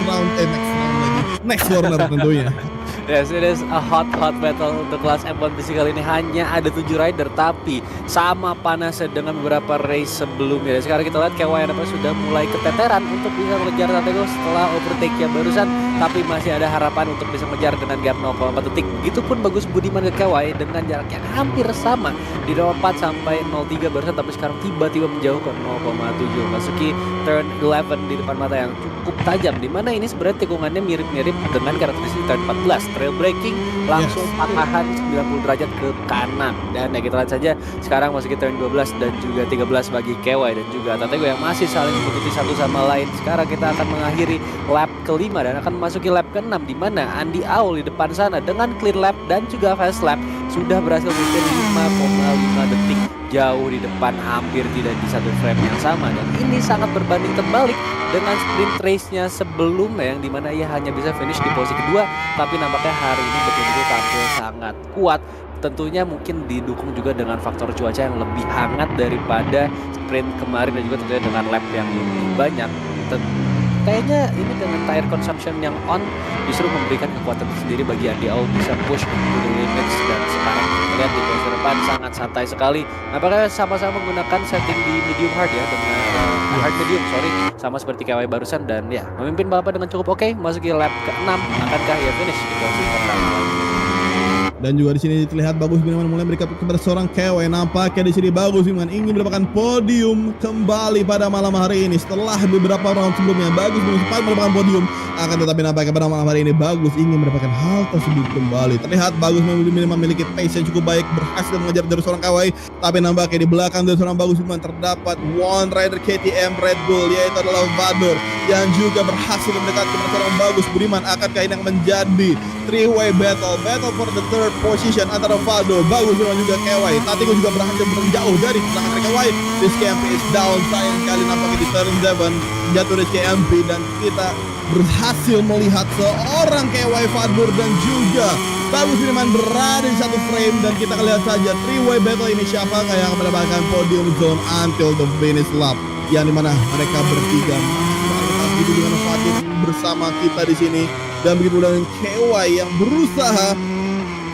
corner tentunya.
Yes, it is a hot battle untuk kelas M1 BC kali ini. Hanya ada 7 rider tapi sama panasnya dengan beberapa race sebelumnya. Dan sekarang kita lihat KY sudah mulai keteteran untuk bisa mengejar Tatigo setelah overtake-nya barusan, tapi masih ada harapan untuk bisa mengejar dengan gap 0,4 detik. Begitupun Bagus Budiman ke KY dengan jarak yang hampir sama di 0,4 sampai 0,3 barusan, tapi sekarang tiba-tiba menjauh ke 0,7 masuki turn 11 di depan mata yang cukup tajam, dimana ini sebenarnya tikungannya mirip-mirip dengan karakteristik turn 14 trail breaking, langsung patahan 90 derajat ke kanan. Dan ya kita lihat saja sekarang masuki turn 12 dan juga 13 bagi KY dan juga Tatigo yang masih saling menutupi satu sama lain. Sekarang kita akan mengakhiri lap kelima dan akan memasuki lap ke-6, di mana Andy Owl di depan sana dengan clear lap dan juga fast lap sudah berhasil memimpin 5,5 detik jauh di depan, hampir tidak di satu frame yang sama. Dan ini sangat berbanding terbalik dengan sprint race-nya sebelumnya yang dimana ia hanya bisa finish di posisi kedua, tapi nampaknya hari ini betul-betul tampil sangat kuat. tentunya mungkin didukung juga dengan faktor cuaca yang lebih hangat daripada sprint kemarin dan juga tentunya dengan lap yang lebih banyak. Kayaknya ini dengan tire consumption yang on justru memberikan kekuatan tersendiri bagi Andy Au bisa push to the limits, dan sekarang kita lihat di posisi depan sangat santai sekali. Nampaknya sama-sama menggunakan setting di medium hard ya, dengan hard medium sama seperti KY barusan, dan ya memimpin balapan dengan cukup oke. Masuki lap ke-6, akankah ia finish di posisi pertama?
Dan juga di sini terlihat Bagus Biniman mulai memberikan kepada seorang KW. Nampaknya di sini Bagus Biniman ingin mendapatkan podium kembali pada malam hari ini. Setelah beberapa round sebelumnya Bagus belum sempat mendapatkan podium, akan tetapi nampaknya pada malam hari ini Bagus ingin mendapatkan hal tersebut kembali. Terlihat Bagus Biniman memiliki pace yang cukup baik, berhasil mengejar dari seorang KW. Tapi nampaknya di belakang dari seorang Bagus Biniman terdapat one rider KTM Red Bull, yaitu adalah Vador, yang juga berhasil mendekat kepada seorang Bagus Biniman. Akankah ini yang menjadi three-way battle for the third position antara Vador, Bagus Biniman juga KY. Tatigo juga berhasil menjauh dari belakang dari KY. Rizky MP is down, sayang kali nampaknya di turn 7 jatuh Rizky MP, dan kita berhasil melihat seorang KY Vador dan juga Bagus Biniman berada di satu frame, dan kita lihat saja three-way battle ini siapakah yang mendapatkan podium zone until the finish lap, yang dimana mereka bertiga masih dengan Fatin bersama kita di sini, dan begitu dengan KY yang berusaha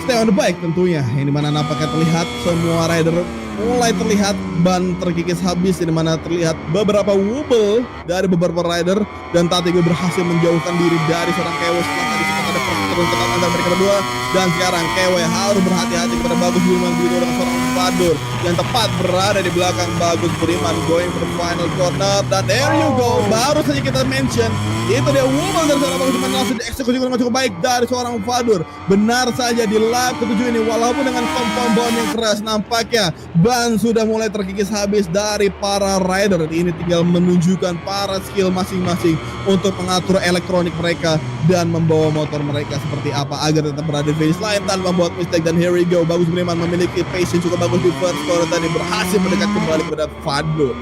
stay on the bike tentunya, yang dimana nampaknya terlihat semua rider mulai terlihat ban terkikis habis, yang dimana terlihat beberapa wobble dari beberapa rider, dan Tatigo berhasil menjauhkan diri dari seorang KW setelah tadi sempat ada pertarungan ketat antara mereka berdua, dan sekarang KW harus berhati-hati kepada Bagus Biniman begitu dengan seorang Vador yang tepat berada di belakang Bagus Biniman going for the final corner, dan there you go, baru saja kita mention itu dia wobble dari seorang Bagus Biniman, langsung dieksekusi dengan cukup baik dari seorang Vador. Benar saja di lap ke-7 ini walaupun dengan compound ban yang keras, nampaknya ban sudah mulai terkikis habis dari para rider. Ini tinggal menunjukkan para skill masing-masing untuk mengatur elektronik mereka dan membawa motor mereka seperti apa agar tetap berada di finish line tanpa membuat mistake. Dan here we go, Bagus Biniman memiliki pace yang cukup bagus di first corner tadi, berhasil mendekat kembali kepada Vador.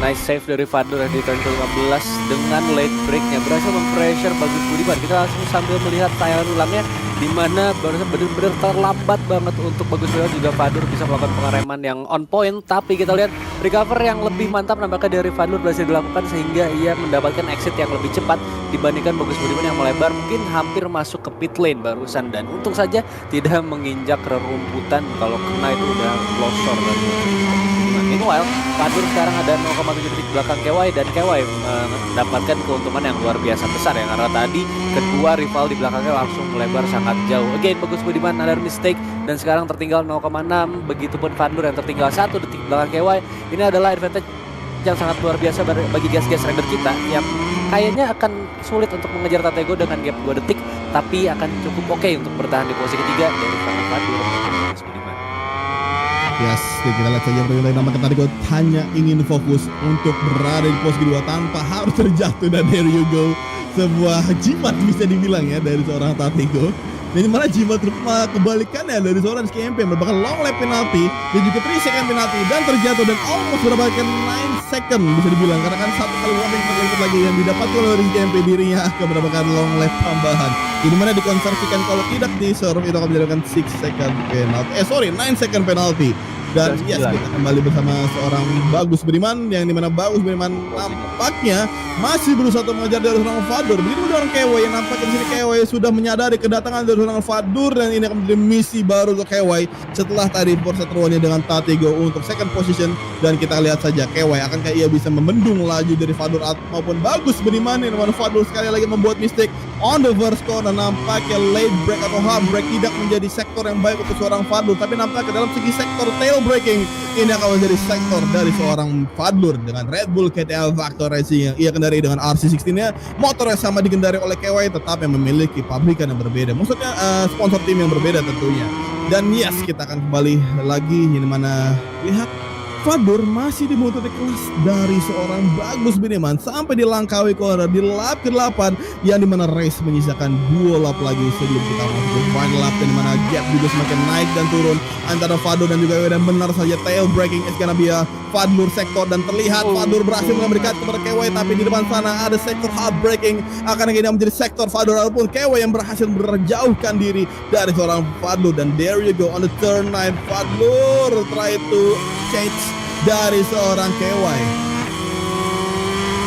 Nice save dari Vador di turn ke-15 dengan late breaknya berhasil mempressure Bagus Biniman. Kita langsung sambil melihat tayangan ulangnya di mana barusan benar-benar terlambat banget untuk Bagus Biniman, juga Vador bisa melakukan pengereman yang on point, tapi kita lihat recover yang lebih mantap nampaknya dari Vador berhasil dilakukan sehingga ia mendapatkan exit yang lebih cepat dibandingkan Bagus Biniman yang melebar mungkin hampir masuk ke pit lane barusan, dan untung saja tidak menginjak rerumputan, kalau kena itu udah longsor dan meanwhile Vador sekarang ada 0,7 detik belakang KY, dan KY mendapatkan keuntungan yang luar biasa besar ya, karena tadi kedua rival di belakangnya langsung melebar sangat jauh. Again Bagus Biniman ada mistake dan sekarang tertinggal 0,6, begitupun Vador yang tertinggal 1 detik belakang KY. Ini adalah advantage yang sangat luar biasa bagi gas-gas rider kita yang kayaknya akan sulit untuk mengejar Tatigo dengan gap 2 detik, tapi akan cukup oke untuk bertahan di posisi ketiga dari tangan Vador.
Yes, kita lihat saja bagaimana nampaknya Tatigo hanya ingin fokus untuk berada di posisi kedua tanpa harus terjatuh, dan there you go, sebuah jimat bisa dibilang ya dari seorang Tatigo. Dan mana jimat kebalikannya dari seorang Rizky MP merupakan long lap penalty dan juga 3 second penalty, dan terjatuh dan almost mendapatkan 9 second bisa dibilang, karena kan satu kali warning terlibat lagi yang didapatkan oleh Rizky MP, dirinya akan mendapatkan long lap tambahan, di mana dikonversikan kalau tidak di serve itu akan menjadikan 6 second penalty, 9 second penalty. Dan yes, kita kembali bersama seorang Bagus Biniman, yang dimana Bagus Biniman nampaknya masih berusaha untuk mengejar dari seorang Vador. Begitu dengan KW yang nampaknya di sini KW sudah menyadari kedatangan dari seorang Vador, dan ini akan menjadi misi baru untuk KW setelah tadi perseteruannya dengan Tatigo untuk second position. Dan kita lihat saja KW akankah ia bisa membendung laju dari Vador maupun Bagus Biniman, yang dimana Vador sekali lagi membuat mistake on the first corner. Nampaknya late break atau hard break tidak menjadi sektor yang baik untuk seorang Vador, tapi nampaknya dalam segi sektor tail breaking ini akan menjadi sektor dari seorang Vador dengan Red Bull KTM Vector Racing yang ia kendari dengan RC16-nya. Motor yang sama dikendari oleh KY tetapi memiliki pabrikan yang berbeda, maksudnya sponsor tim yang berbeda tentunya. Dan yes, kita akan kembali lagi, yang mana lihat Fadlur masih dimutut kelas dari seorang Bagus Biniman sampai di Langkawi corner di lap ke-8 yang dimana race menyisakan 2 lap lagi sebelum kita masuk ke final lap, dan dimana gap juga semakin naik dan turun antara Fadlur dan juga Kewe, dan benar saja tail breaking is gonna be a Fadlur sektor, dan terlihat Fadlur berhasil memberikan kepada Kewe, tapi di depan sana ada sektor hard breaking akan akhirnya menjadi sektor Fadlur, walaupun Kewe yang berhasil menjauhkan diri dari seorang Fadlur. Dan there you go on the turn 9, Fadlur try to change dari seorang Kewe.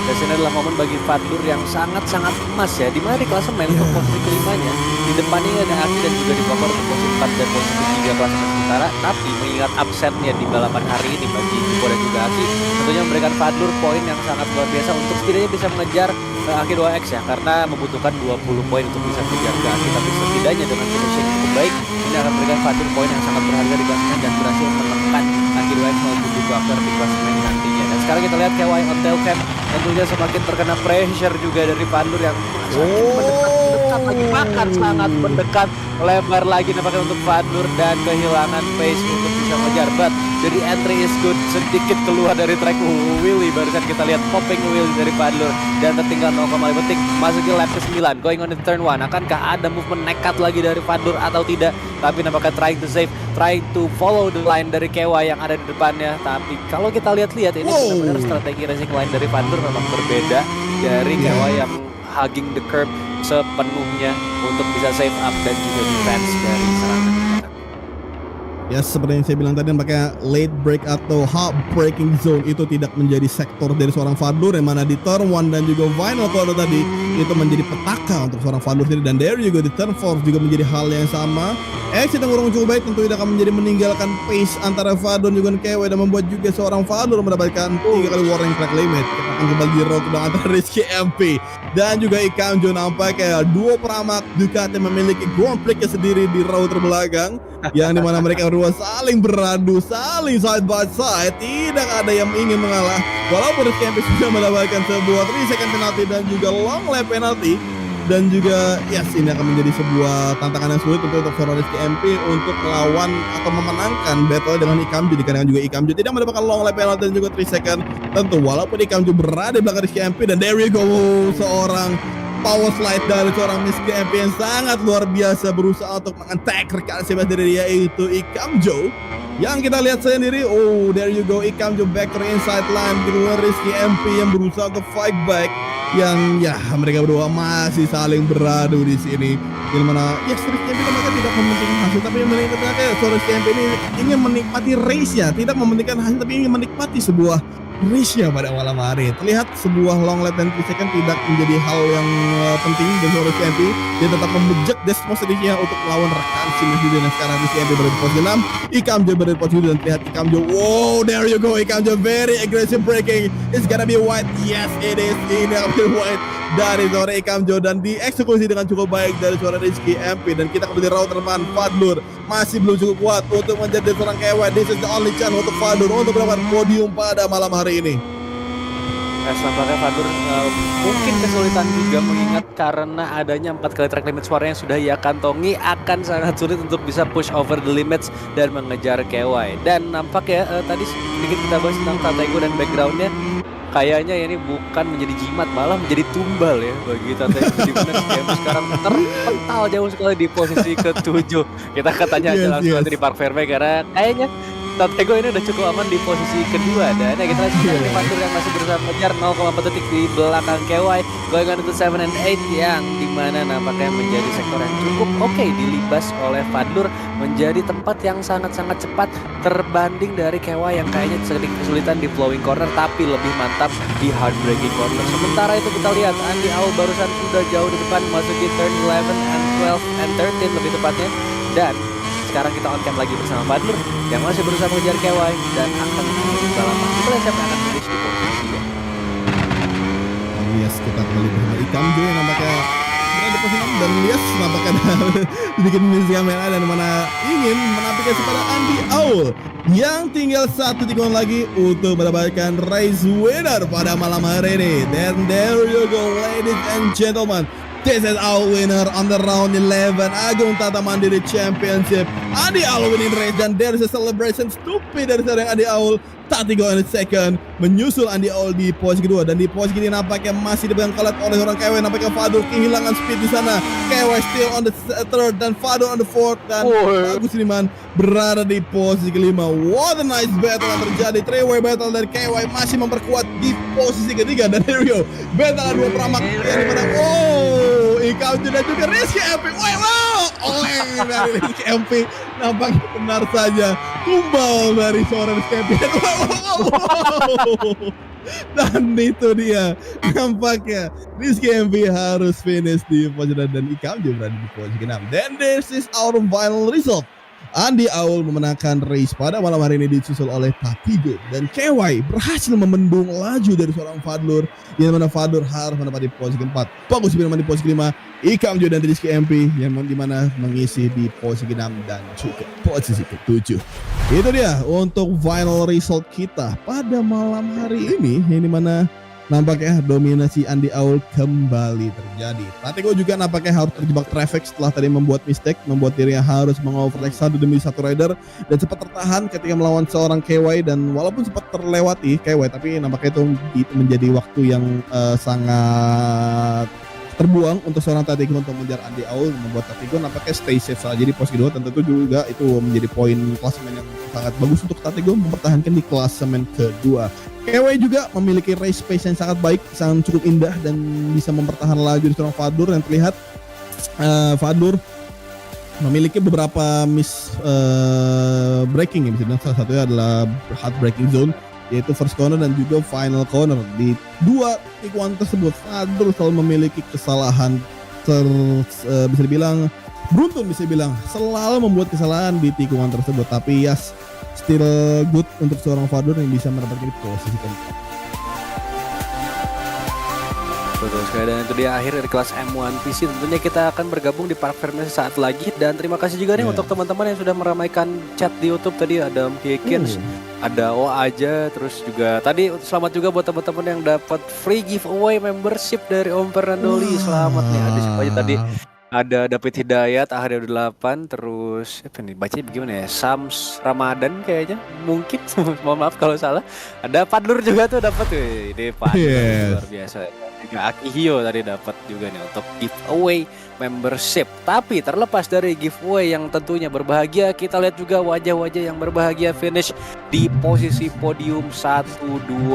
Dan ini adalah momen bagi Fadlur yang sangat-sangat emas ya, di mana di klasemen untuk posisi kelimanya. Di depannya ada Aki dan juga di pelopor untuk posisi 4 dan posisi 3 klasemen sementara. Tapi mengingat absennya di balapan hari ini bagi Kiko dan juga Aki, tentunya memberikan Fadlur poin yang sangat luar biasa untuk setidaknya bisa mengejar Aki 2X ya, karena membutuhkan 20 poin untuk bisa mengejar ke Aki. Tapi setidaknya dengan finishing yang cukup baik, ini akan memberikan Fadlur poin yang sangat berharga di klasemen dan berhasil menekan Aki 2X maupun di buffer di klasemen nantinya. Dan sekarang kita lihat KY on tail cam tentunya semakin terkena pressure juga dari Fadlur yang mendekat lagi, bahkan sangat mendekat, lebar lagi nampaknya untuk Fadlur dan kehilangan pace untuk bisa mengejar. But jadi entry is good, sedikit keluar dari track Willy, barusan kita lihat popping Willy dari Fadlur dan tertinggal 0,5 detik masuki lap ke-9 going on the turn 1. Akankah ada movement nekat lagi dari Fadlur atau tidak? Tapi nampaknya trying to save, trying to follow the line dari Kewa yang ada di depannya. Tapi kalau kita lihat-lihat ini benar-benar strategi racing line dari Fadlur memang berbeda dari Kewa yang hugging the curb sepenuhnya untuk bisa save up dan juga defense dari serangan.
Ya, seperti yang saya bilang tadi, nampaknya late break atau hard breaking zone itu tidak menjadi sektor dari seorang Fadlur, yang mana di turn 1 dan juga final corner tadi itu menjadi petaka untuk seorang Fadlur sendiri. Dan there juga di turn 4 juga menjadi hal yang sama. Exit yang kurang cukup baik tentu tidak akan menjadi meninggalkan pace antara Fadlur juga Kewe, dan membuat juga seorang Fadlur mendapatkan 3 kali warning track limit. Kita akan kembali di road antara Rizky MP dan juga Ikamjo. Nampaknya dua peramak Ducati memiliki Grand Prix sendiri di row terbelakang, yang dimana mereka berdua saling beradu, saling side by side, tidak ada yang ingin mengalah. Walaupun Rizky MP sudah mendapatkan sebuah 3 second penalty dan juga long lap penalty, dan juga yes, ini akan menjadi sebuah tantangan yang sulit untuk seorang Rizky MP untuk melawan atau memenangkan battle dengan Ikamjo, dikarenakan juga Ikamjo tidak mendapatkan long lap penalty dan juga 3 second. Tentu walaupun Ikamjo berada di belakang Rizky MP, dan there you go, seorang power slide dari seorang Rizky MP yang sangat luar biasa berusaha untuk mengattack rekan sebas dari dia, yaitu Ikamjo. Yang kita lihat sendiri, oh there you go, Ikamjo back to inside line kedua Rizky MP yang berusaha untuk fight back, yang ya mereka berdua masih saling beradu di sini. Di mana ya Rizky MP mereka tidak mementingkan hasil, tapi yang mementingkan Rizky MP ini ingin menikmati race-nya, tidak mementingkan hasil tapi ingin menikmati sebuah race-nya pada malam hari. Terlihat sebuah long lap dan 3 second tidak menjadi hal yang penting dan Rizky MP dia tetap membejek Desmos sedikitnya untuk melawan rekan Simas juga. Dan sekarang Rizky MP berada di posisi 6, Ikamjo berada di posisi 2, dan terlihat Ikamjo, wow there you go, Ikamjo very aggressive braking, it's gonna be white, yes it is, ini akan be white dari suara Ikamjo dan dieksekusi dengan cukup baik dari suara Rizky MP. Dan kita kembali round teman Fadlur masih belum cukup kuat untuk menjadi seorang Kewe. This is the only chance untuk Fadlur untuk mendapatkan podium pada malam hari ini.
Nampaknya Fadlur mungkin kesulitan juga, mengingat karena adanya 4 kali track limit suara yang sudah ia kantongi, akan sangat sulit untuk bisa push over the limits dan mengejar KY. Dan nampak ya tadi sedikit kita bahas tentang Tatego dan backgroundnya, kayaknya ini bukan menjadi jimat, malah menjadi tumbal ya bagi Tatego, di mana KM sekarang terpental jauh sekali di posisi ke-7. Kita katanya aja langsung nanti di Park Fairway, karena kayaknya Tatego ini udah cukup aman di posisi kedua. Dan ya kita lihat sekarang Fadlur yang masih berusaha mengejar 0,4 detik di belakang KY, going on to 7 and 8, yang dimana nampaknya menjadi sektor yang cukup oke dilibas oleh Fadlur, menjadi tempat yang sangat-sangat cepat terbanding dari KY yang kayaknya sedikit kesulitan di flowing corner tapi lebih mantap di hard breaking corner. Sementara itu kita lihat Andi Aul barusan sudah jauh di depan memasuki turn 11 and 12 and 13 lebih tepatnya, dan sekarang kita on cam lagi bersama Fadlur yang masih berusaha mengejar KY dan akan menjadi balapan. Kita lihat siapa yang akan finish di posisi 3.
Yes, kita kembali bersama Ikamjo yang nampaknya berada di posisi 6, dan yes nampaknya sedikit misi kamera dan mana ingin menampilkan kepada Andi Aul yang tinggal 1 tikungan lagi untuk mendapatkan race winner pada malam hari ini. Dan there you go ladies and gentlemen, This is our winner on the round 11 Agung Tata Mandiri Championship. Andi Aul winning race dan there is a celebration stupid dari seorang Andi Aul. Tatigo in the second menyusul Andi Aul di posisi kedua dan di posisi ini nampaknya masih dipegang kalat oleh orang KW. Nampaknya Fadul kehilangan speed di sana. KW still on the third dan Fadul on the fourth dan Agus Liman berada di posisi kelima. What a nice battle yang terjadi. Three-way battle dari KW masih memperkuat di posisi ketiga dan here we go. Battle dua peramak yang dimana Ikau juga Rizky MP. Wow, oleng dari Rizky MP. Nampaknya benar saja tumbal dari seorang Rizky MP. Dan itu dia nampaknya Rizky MP harus finish di posisi dan Ikau juga berada di posisi ke-6. Then this is our final result. Andi Aul memenangkan race pada malam hari ini disusul oleh Tatigo dan KY berhasil membendung laju dari seorang Fadlur yang mana Fadlur harus menempati posisi keempat. Bagus di posisi kelima. Ikam juga dan Rizky MP yang dimana mengisi di posisi ke-6 dan juga posisi ke-7. Itu dia untuk final result kita pada malam hari ini yang dimana nampaknya dominasi Andi Aul kembali terjadi. Tatigo juga nampaknya harus terjebak traffic setelah tadi membuat mistake, membuat dirinya harus mengovertake satu demi satu rider dan sempat tertahan ketika melawan seorang KY dan walaupun sempat terlewati KY tapi nampaknya itu menjadi waktu yang sangat terbuang untuk seorang Tatigo untuk mengejar Andi Aul, membuat Tatigo nampaknya stay safe saja di posisi kedua dan tentu juga itu menjadi poin klasemen yang sangat bagus untuk Tatigo mempertahankan di klasemen kedua. KW juga memiliki race pace yang sangat baik, sangat cukup indah dan bisa mempertahankan laju di seorang Fadur yang terlihat Fadur memiliki beberapa miss braking ya, misalnya salah satunya adalah hard braking zone yaitu first corner dan juga final corner. Di dua tikungan tersebut Fadur selalu memiliki kesalahan bisa dibilang beruntun, bisa dibilang selalu membuat kesalahan di tikungan tersebut, tapi yes, still good untuk seorang Fadur yang bisa mendapatkan posisi keempat.
Betul sekali, dan itu dia akhir dari kelas M1 PC. Tentunya kita akan bergabung di Park Fairness saat lagi. Dan terima kasih juga nih untuk teman-teman yang sudah meramaikan chat di YouTube tadi. Ada Kikins, ada O aja, terus juga tadi selamat juga buat teman-teman yang dapat free giveaway membership dari Om Fernandoli. Selamat nih, ada siapa aja tadi? Ada David Hidayat, AHD8, terus apa nih bacanya gimana ya? Sams Ramadan kayaknya, mungkin mohon maaf kalau salah. Ada Padlur juga tuh dapat tuh. Ini Padlur luar biasa. Juga Akihio tadi dapat juga nih untuk giveaway membership. Tapi terlepas dari giveaway yang tentunya berbahagia, kita lihat juga wajah-wajah yang berbahagia finish di posisi podium 1, 2,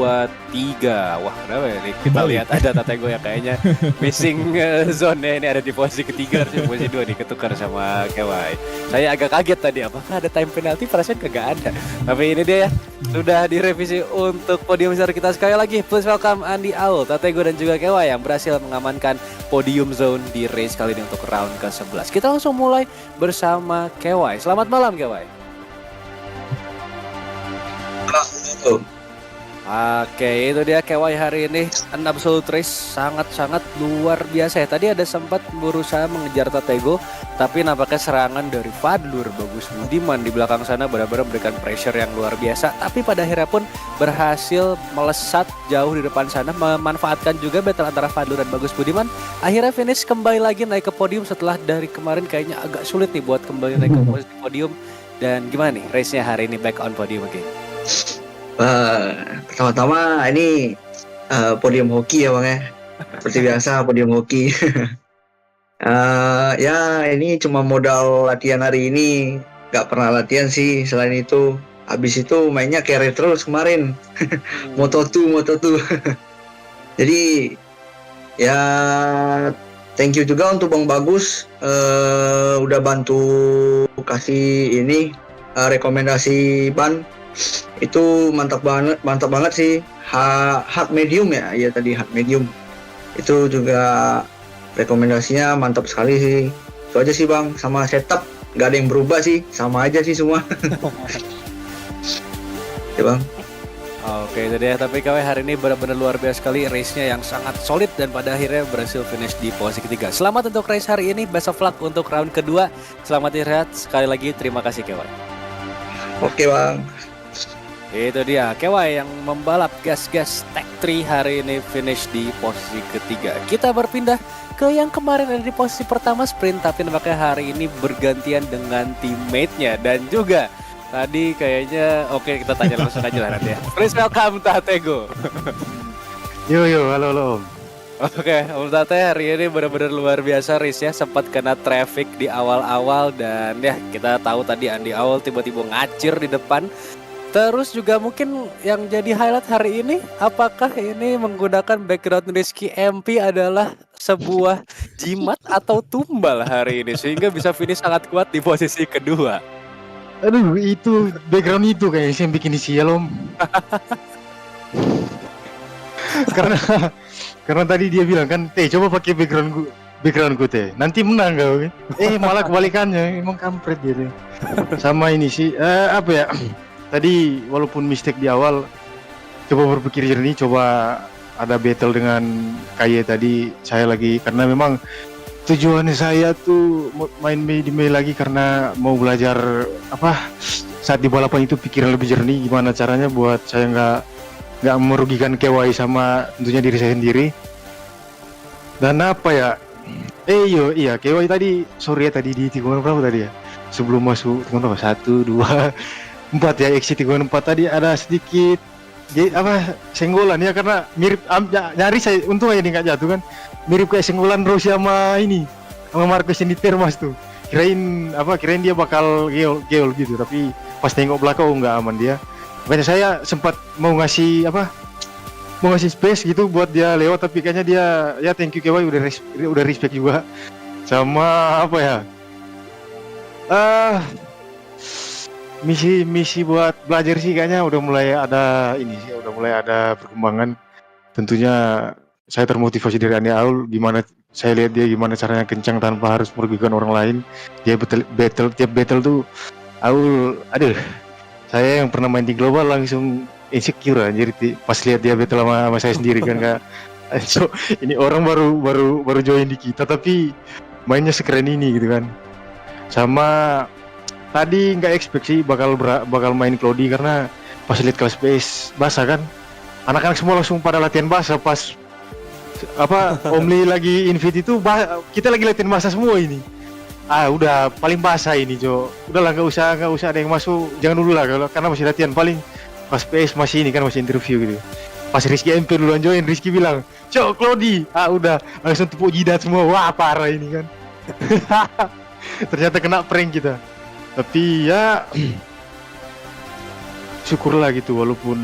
3. Wah, kenapa ya? Kita lihat ada Tatigo yang kayaknya missing zone-nya ini ada di posisi ketiga, harusnya posisi 2 nih ketukar sama Kewai. Saya agak kaget tadi, apakah ada time penalty? Perasaan kagak ada. Tapi ini dia ya, sudah direvisi untuk podium besar kita. Sekali lagi, please welcome Andi Aul, Tatigo dan juga Kewai yang berhasil mengamankan podium zone di race kali ini untuk round ke-11. Kita langsung mulai bersama Kewai. Selamat malam Kewai. Oke, itu dia Kewai hari ini. An absolute race sangat-sangat luar biasa ya. Tadi ada sempat berusaha mengejar Tatigo, tapi nampaknya serangan dari Fadlur Bagus Budiman di belakang sana benar-benar memberikan pressure yang luar biasa. Tapi pada akhirnya pun berhasil melesat jauh di depan sana, memanfaatkan juga battle antara Fadlur dan Bagus Budiman. Akhirnya finish kembali lagi naik ke podium setelah dari kemarin kayaknya agak sulit nih buat kembali naik ke posisi podium. Dan gimana nih race-nya hari ini back on podium again?
Pertama-tama ini podium hoki ya Bang ya. Seperti biasa podium hoki. Ya ini cuma modal latihan hari ini. Gak pernah latihan sih. Selain itu habis itu mainnya carry terus kemarin. Moto2 Jadi ya thank you juga untuk Bang Bagus udah bantu kasih ini rekomendasi ban. Itu mantap banget sih. Hard medium ya tadi hard medium itu juga rekomendasinya mantap sekali sih. Itu aja sih Bang, sama setup nggak ada yang berubah sih, sama aja sih semua. Ya Bang.
Oke, itu dia. Tapi KW hari ini benar-benar luar biasa sekali, race-nya yang sangat solid dan pada akhirnya berhasil finish di posisi ketiga. Selamat untuk race hari ini, best of luck untuk round kedua. Selamat istirahat sekali lagi, terima kasih KW.
Oke Bang.
Itu dia Kewai yang membalap gas-gas Tech 3 hari ini finish di posisi ketiga. Kita berpindah ke ke yang kemarin ada di posisi pertama sprint, tapi nampaknya hari ini bergantian dengan teammate-nya. Dan juga tadi kayaknya oke, kita tanya langsung aja lah nanti ya. Please welcome Tatego.
Yo, halo Om.
Oke, Om Tate hari ini benar-benar luar biasa race ya, sempat kena traffic di awal-awal dan ya kita tahu tadi Andi Awal tiba-tiba ngacir di depan. Terus juga mungkin yang jadi highlight hari ini, apakah ini menggunakan background Rizky MP adalah sebuah jimat atau tumbal hari ini sehingga bisa finish sangat kuat di posisi kedua.
Aduh, itu background itu kayaknya yang bikin sial Om. Karena tadi dia bilang kan, coba pakai backgroundku teh, nanti menang kau. Malah kebalikannya, emang kampret dia teh. Sama ini sih, apa ya? Tadi walaupun mistake di awal, coba berpikir jernih, coba ada battle dengan Kaye tadi. Saya lagi karena memang tujuan saya tuh main Mei di Mei lagi karena mau belajar apa saat di balapan itu pikiran lebih jernih, gimana caranya buat saya nggak merugikan KY sama tentunya diri saya sendiri. Dan apa ya? Iya KY tadi sore ya tadi di tikungan berapa tadi ya? Sebelum masuk tikungan berapa? 1, 2, 4 ya, exit tikungan 4 tadi ada sedikit senggolan ya, karena mirip nyari saya, untung aja nggak jatuh kan. Mirip kayak senggolan Rossi sama Marcus yang di Termas tuh. Kirain dia bakal geol gitu, tapi pas tengok belakang nggak aman dia. Makanya saya sempat mau ngasih space gitu buat dia lewat, tapi kayaknya dia ya thank you KY udah respect juga. Sama apa ya, misi buat belajar sih kayaknya udah mulai ada perkembangan. Tentunya saya termotivasi dari Andi Aul, gimana saya lihat dia gimana caranya kencang tanpa harus merugikan orang lain. Dia tiap battle tuh Aul, saya yang pernah main di global langsung insecure anjir pas lihat dia battle sama saya sendiri kan, kak. So, ini orang baru join di kita tapi mainnya sekeren ini gitu kan. Sama tadi nggak expect sih bakal main Cloudy karena pas lihat kelas PS basah kan. Anak-anak semua langsung pada latihan basah pas Omli lagi invite itu kita lagi latihan basah semua ini. Udah paling basah ini Jo. Udahlah nggak usah ada yang masuk, jangan dulu lah karena masih latihan. Paling pas PS masih ini kan masih interview gitu. Pas Rizky MP duluan join, Rizky bilang, "Cok, Cloudy." Udah langsung tepuk jidat semua. Wah, parah ini kan. Ternyata kena prank kita. Tapi ya syukurlah gitu, walaupun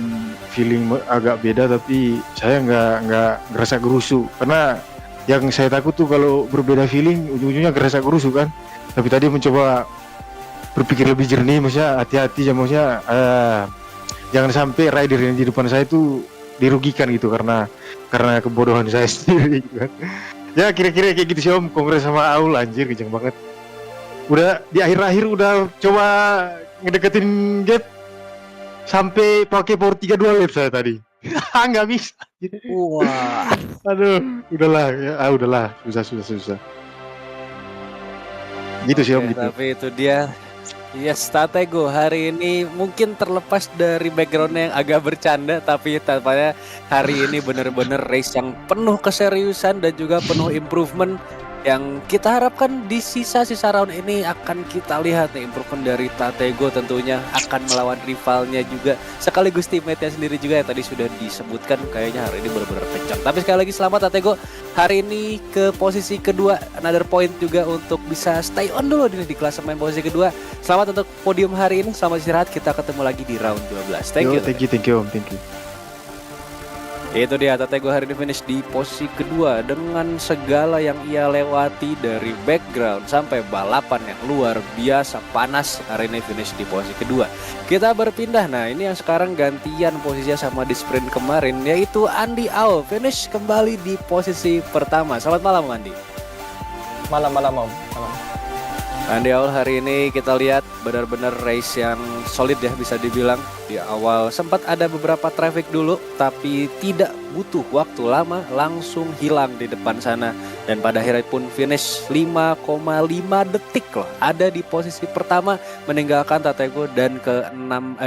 feeling agak beda tapi saya nggak ngerasa gerusu, karena yang saya takut tuh kalau berbeda feeling ujung-ujungnya ngerasa gerusu kan. Tapi tadi mencoba berpikir lebih jernih, maksudnya hati-hati, maksudnya jangan sampai rider yang di depan saya itu dirugikan gitu karena kebodohan saya sendiri gitu kan. Ya kira-kira kayak gitu sih Om. Kongres sama Aul anjir kenceng banget. Udah di akhir-akhir udah coba ngedeketin gap sampai pakai power 32 lap saya tadi. Nggak bisa.
Wah.
Aduh, udahlah, susah. Gitu sih Om gitu.
Tapi itu dia. Yes, Tatego hari ini mungkin terlepas dari backgroundnya yang agak bercanda, tapi tampaknya hari ini benar-benar race yang penuh keseriusan dan juga penuh improvement yang kita harapkan di sisa-sisa round ini akan kita lihat nih improvement dari Tatego, tentunya akan melawan rivalnya juga sekaligus teammate-nya sendiri juga yang tadi sudah disebutkan. Kayaknya hari ini benar-benar kencang. Tapi sekali lagi selamat Tatego hari ini ke posisi kedua, another point juga untuk bisa stay on dulu di klasemen posisi kedua. Selamat untuk podium hari ini, selamat istirahat, kita ketemu lagi di round 12. Thank you Om, thank you. Itu dia Tatego hari ini finish di posisi kedua dengan segala yang ia lewati dari background sampai balapan yang luar biasa panas. Hari ini finish di posisi kedua. Kita berpindah, nah ini yang sekarang gantian posisinya sama di sprint kemarin, yaitu Andi Aul finish kembali di posisi pertama. Selamat malam Andi.
Malam Om.
Andi Aul hari ini kita lihat benar-benar race yang solid ya, bisa dibilang. Di awal sempat ada beberapa traffic dulu, tapi tidak butuh waktu lama langsung hilang di depan sana. dan pada akhirnya pun finish 5,5 detik loh, ada di posisi pertama meninggalkan Tatego dan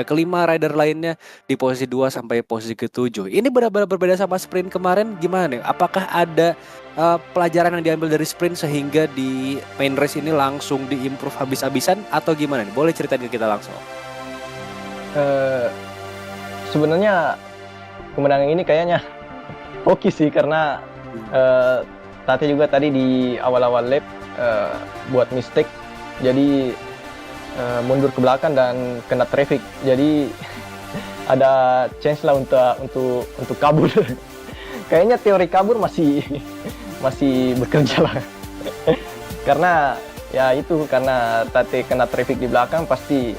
kelima rider lainnya di posisi 2 sampai posisi ke-7. Ini benar-benar berbeda sama sprint kemarin. Gimana nih? Apakah ada pelajaran yang diambil dari sprint sehingga di main race ini langsung diimprove habis-habisan atau gimana nih? Boleh ceritain ke kita langsung.
Sebenarnya kemenangan ini kayaknya oke sih, karena Tate juga tadi di awal-awal lap buat mistake, jadi mundur ke belakang dan kena traffic, jadi ada chance lah untuk kabur. Kayaknya teori kabur masih bekerja lah. Karena ya itu, karena Tate kena traffic di belakang, pasti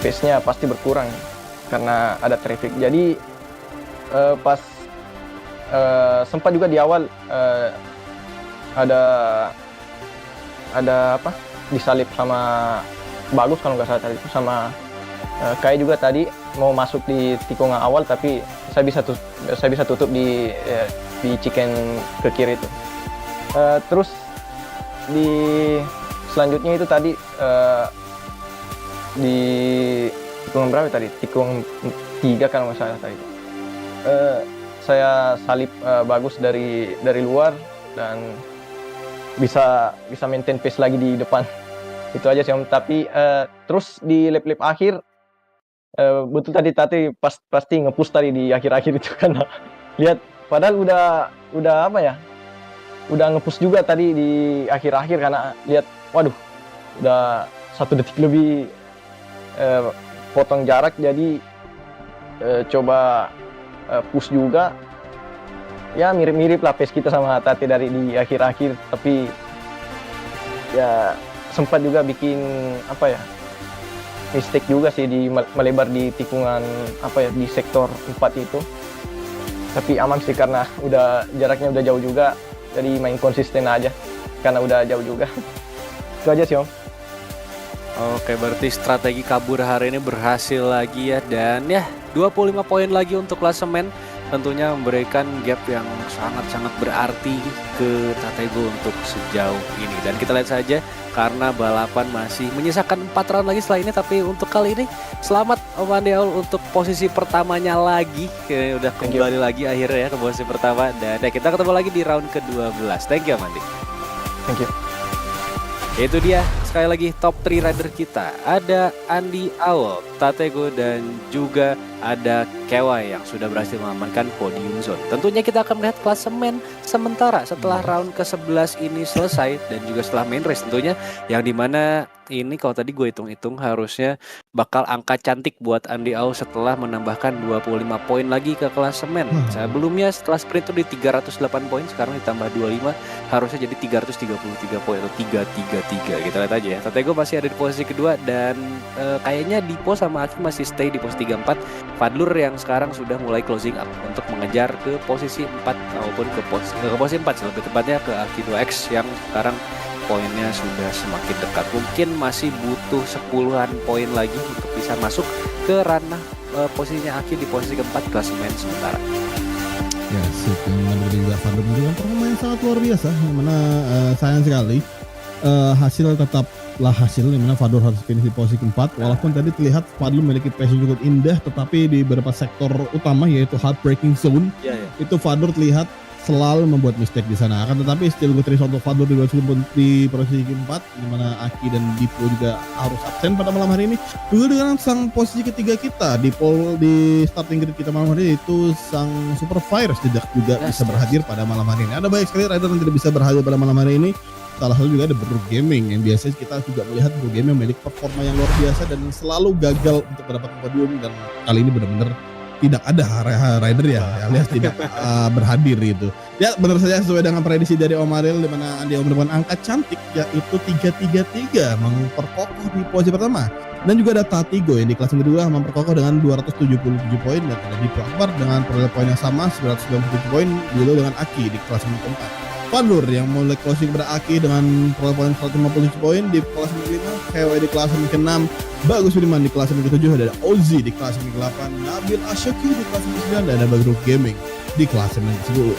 pace-nya pasti berkurang karena ada traffic. Jadi pas sempat juga di awal ada apa, disalip sama Bagus kalau nggak salah tadi itu, sama Kai juga tadi mau masuk di tikungan awal, tapi saya bisa tutup di chicken ke kiri itu. Terus di selanjutnya itu tadi di tikungan berapa tadi? Tikungan 3 kalau nggak salah tadi. Saya salip Bagus dari luar dan bisa maintain pace lagi di depan. Itu aja sih Om. Tapi terus di lap-lap akhir betul tadi pasti nge-push tadi di akhir-akhir itu, karena lihat padahal udah apa ya? Udah nge-push juga tadi di akhir-akhir, karena lihat waduh udah 1 detik lebih potong jarak, jadi coba push juga. Ya mirip-mirip lah pace kita sama Tate dari di akhir-akhir, tapi ya sempat juga bikin apa ya, mistake juga sih di melebar di tikungan apa ya, di sektor 4 itu. Tapi aman sih karena jaraknya udah jauh juga, jadi main konsisten aja karena udah jauh juga. Itu aja sih Om.
Oke, berarti strategi kabur hari ini berhasil lagi ya, dan ya 25 poin lagi untuk klasemen, tentunya memberikan gap yang sangat-sangat berarti ke Tatego untuk sejauh ini. Dan kita lihat saja, karena balapan masih menyisakan 4 round lagi setelah ini, tapi untuk kali ini selamat Om Andi Aul untuk posisi pertamanya lagi. Udah kembali lagi akhirnya ya ke posisi pertama, dan ya kita ketemu lagi di round ke-12. Thank you Om Andi.
Thank you.
Itu dia sekali lagi top 3 rider kita. Ada Andi Aul, Tatego, dan juga ada Kewai yang sudah berhasil mengamankan podium zone. Tentunya kita akan melihat klasemen sementara setelah round ke-11 ini selesai, dan juga setelah main race tentunya, yang dimana ini kalau tadi gue hitung-hitung harusnya bakal angka cantik buat Andi Aul setelah menambahkan 25 poin lagi ke klasemen. Sebelumnya setelah sprint itu di 308 poin, sekarang ditambah 25, harusnya jadi 333 poin atau 333. Kita lihat aja ya. Tatego masih ada di posisi kedua, dan kayaknya Dipo sama Aki masih stay di posisi 34. Fadlur yang sekarang sudah mulai closing up untuk mengejar ke posisi 4 maupun ke posisi 4, lebih tepatnya ke Aki 2X yang sekarang poinnya sudah semakin dekat. Mungkin masih butuh 10-an poin lagi untuk bisa masuk ke ranah posisinya Aki di posisi keempat klasemen sementara.
Ya, sip. Yang dari Fadlur menunjukkan performa yang sangat luar biasa, yang mana sayang sekali hasil tetaplah hasil, yang mana Fadlur harus finish di posisi keempat. Walaupun tadi terlihat Fadlur memiliki pace yang cukup indah, tetapi di beberapa sektor utama yaitu heartbreaking zone, itu Fadlur terlihat selalu membuat mistake di sana. Akan tetapi still good result untuk Fadlur di posisi keempat, di mana Aki dan Dipo juga harus absen pada malam hari ini. Juga dengan sang posisi ketiga kita di starting grid kita malam hari ini, itu sang Super Fires tidak juga bisa berhadir pada malam hari ini. Ada banyak sekali rider yang tidak bisa berhadir pada malam hari ini. Salah satu juga ada Bro Gaming, yang biasanya kita juga melihat Bro Gaming memiliki performa yang luar biasa dan selalu gagal untuk mendapatkan podium, dan kali ini benar-benar tidak ada rider ya alias tidak berhadir gitu. Ya benar saja sesuai dengan prediksi dari Om Ariel, di mana Andi Aul menemukan angka cantik yaitu 333, memperkokoh di posisi pertama. Dan juga ada Tatego yang di kelas kedua memperkokoh dengan 277 poin, dan ada Dipo Akbar dengan perolehan poin yang sama 997 poin, dulu dengan Aki di kelas keempat. Fadlur yang mulai closing pada Aki dengan perolehan poin 157 poin di kelas kelima, Kewai di kelas ke-6, Bagus Budiman di kelas ke-7, ada Ozi di kelas ke-8, Nabil Ashoki di kelas ke-9, dan ada Bro Gaming di kelas ke-10.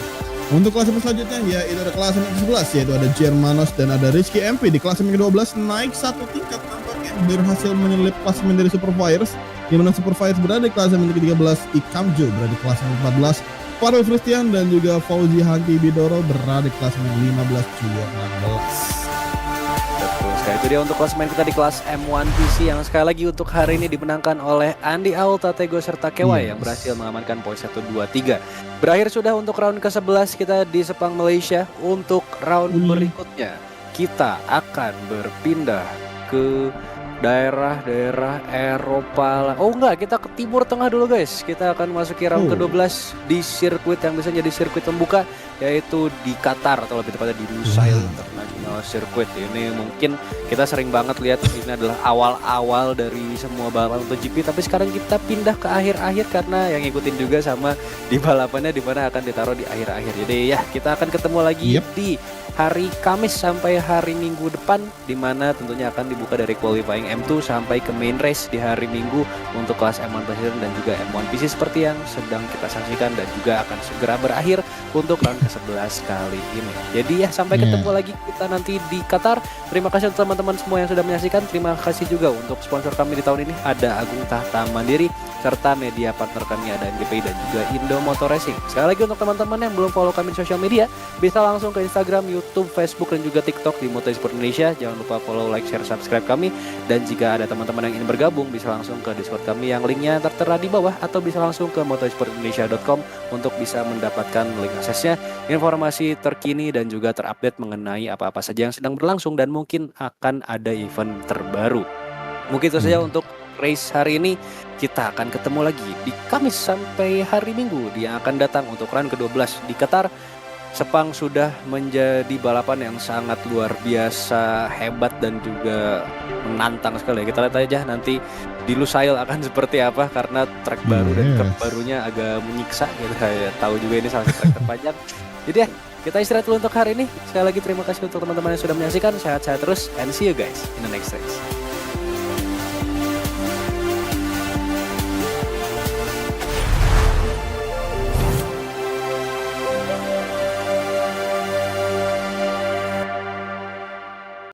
Untuk klasemen selanjutnya yaitu ada klasemen ke-11 yaitu ada Germanos dan ada Rizky MP di klasemen ke-12 naik satu tingkat tampaknya berhasil menyelip klasemen dari Super Fires, di mana Super Fires berada di klasemen ke-13, Ikamjo berada di klasemen ke-14, Farel Christian dan juga Fauzi Hanki Bidoro berada di klasemen 15 juga 16.
Betul sekali, itu dia untuk klasemen kita di kelas M1 PC yang sekali lagi untuk hari ini dimenangkan oleh Andi Alta Tego serta Kewai yang berhasil mengamankan poin 1, 2, 3. Berakhir sudah untuk round ke-11 kita di Sepang Malaysia. Untuk round berikutnya kita akan berpindah ke daerah-daerah Eropa. Oh enggak, kita ke Timur Tengah dulu guys. Kita akan masuki round ke-12 di sirkuit yang bisa jadi sirkuit pembuka, yaitu di Qatar atau lebih tepatnya di Lusail International Circuit. Ini mungkin kita sering banget lihat ini adalah awal-awal dari semua balapan MotoGP, tapi sekarang kita pindah ke akhir-akhir karena yang ngikutin juga sama di balapannya di mana akan ditaruh di akhir-akhir. Jadi ya, kita akan ketemu lagi di hari Kamis sampai hari Minggu depan, di mana tentunya akan dibuka dari qualifying M2 sampai ke main race di hari Minggu untuk kelas M1 Playstation dan juga M1 PC seperti yang sedang kita saksikan, dan juga akan segera berakhir untuk round ke-11 kali ini. Jadi ya, sampai ketemu lagi kita nanti di Qatar. Terima kasih untuk teman-teman semua yang sudah menyaksikan. Terima kasih juga untuk sponsor kami di tahun ini, ada Agung Tahta Mandiri, serta media partner kami ada MGP dan juga Indo Motor Racing. Sekali lagi untuk teman-teman yang belum follow kami di sosial media, bisa langsung ke Instagram, YouTube, Facebook, dan juga TikTok di Motorsport Indonesia. Jangan lupa follow, like, share, subscribe kami. Dan jika ada teman-teman yang ingin bergabung, bisa langsung ke Discord kami yang linknya tertera di bawah, atau bisa langsung ke motorsportindonesia.com untuk bisa mendapatkan link aksesnya, informasi terkini dan juga terupdate mengenai apa-apa saja yang sedang berlangsung dan mungkin akan ada event terbaru. Mungkin itu saja untuk race hari ini. Kita akan ketemu lagi di Kamis sampai hari Minggu yang akan datang untuk round ke-12 di Qatar. Sepang sudah menjadi balapan yang sangat luar biasa, hebat dan juga menantang sekali. Kita lihat aja nanti di Lusail akan seperti apa, karena track baru dan curb barunya agak menyiksa. Kita tahu juga ini salah satu track terpanjang. Jadi ya, kita istirahat dulu untuk hari ini. Sekali lagi terima kasih untuk teman-teman yang sudah menyaksikan. Sehat-sehat terus and see you guys in the next race.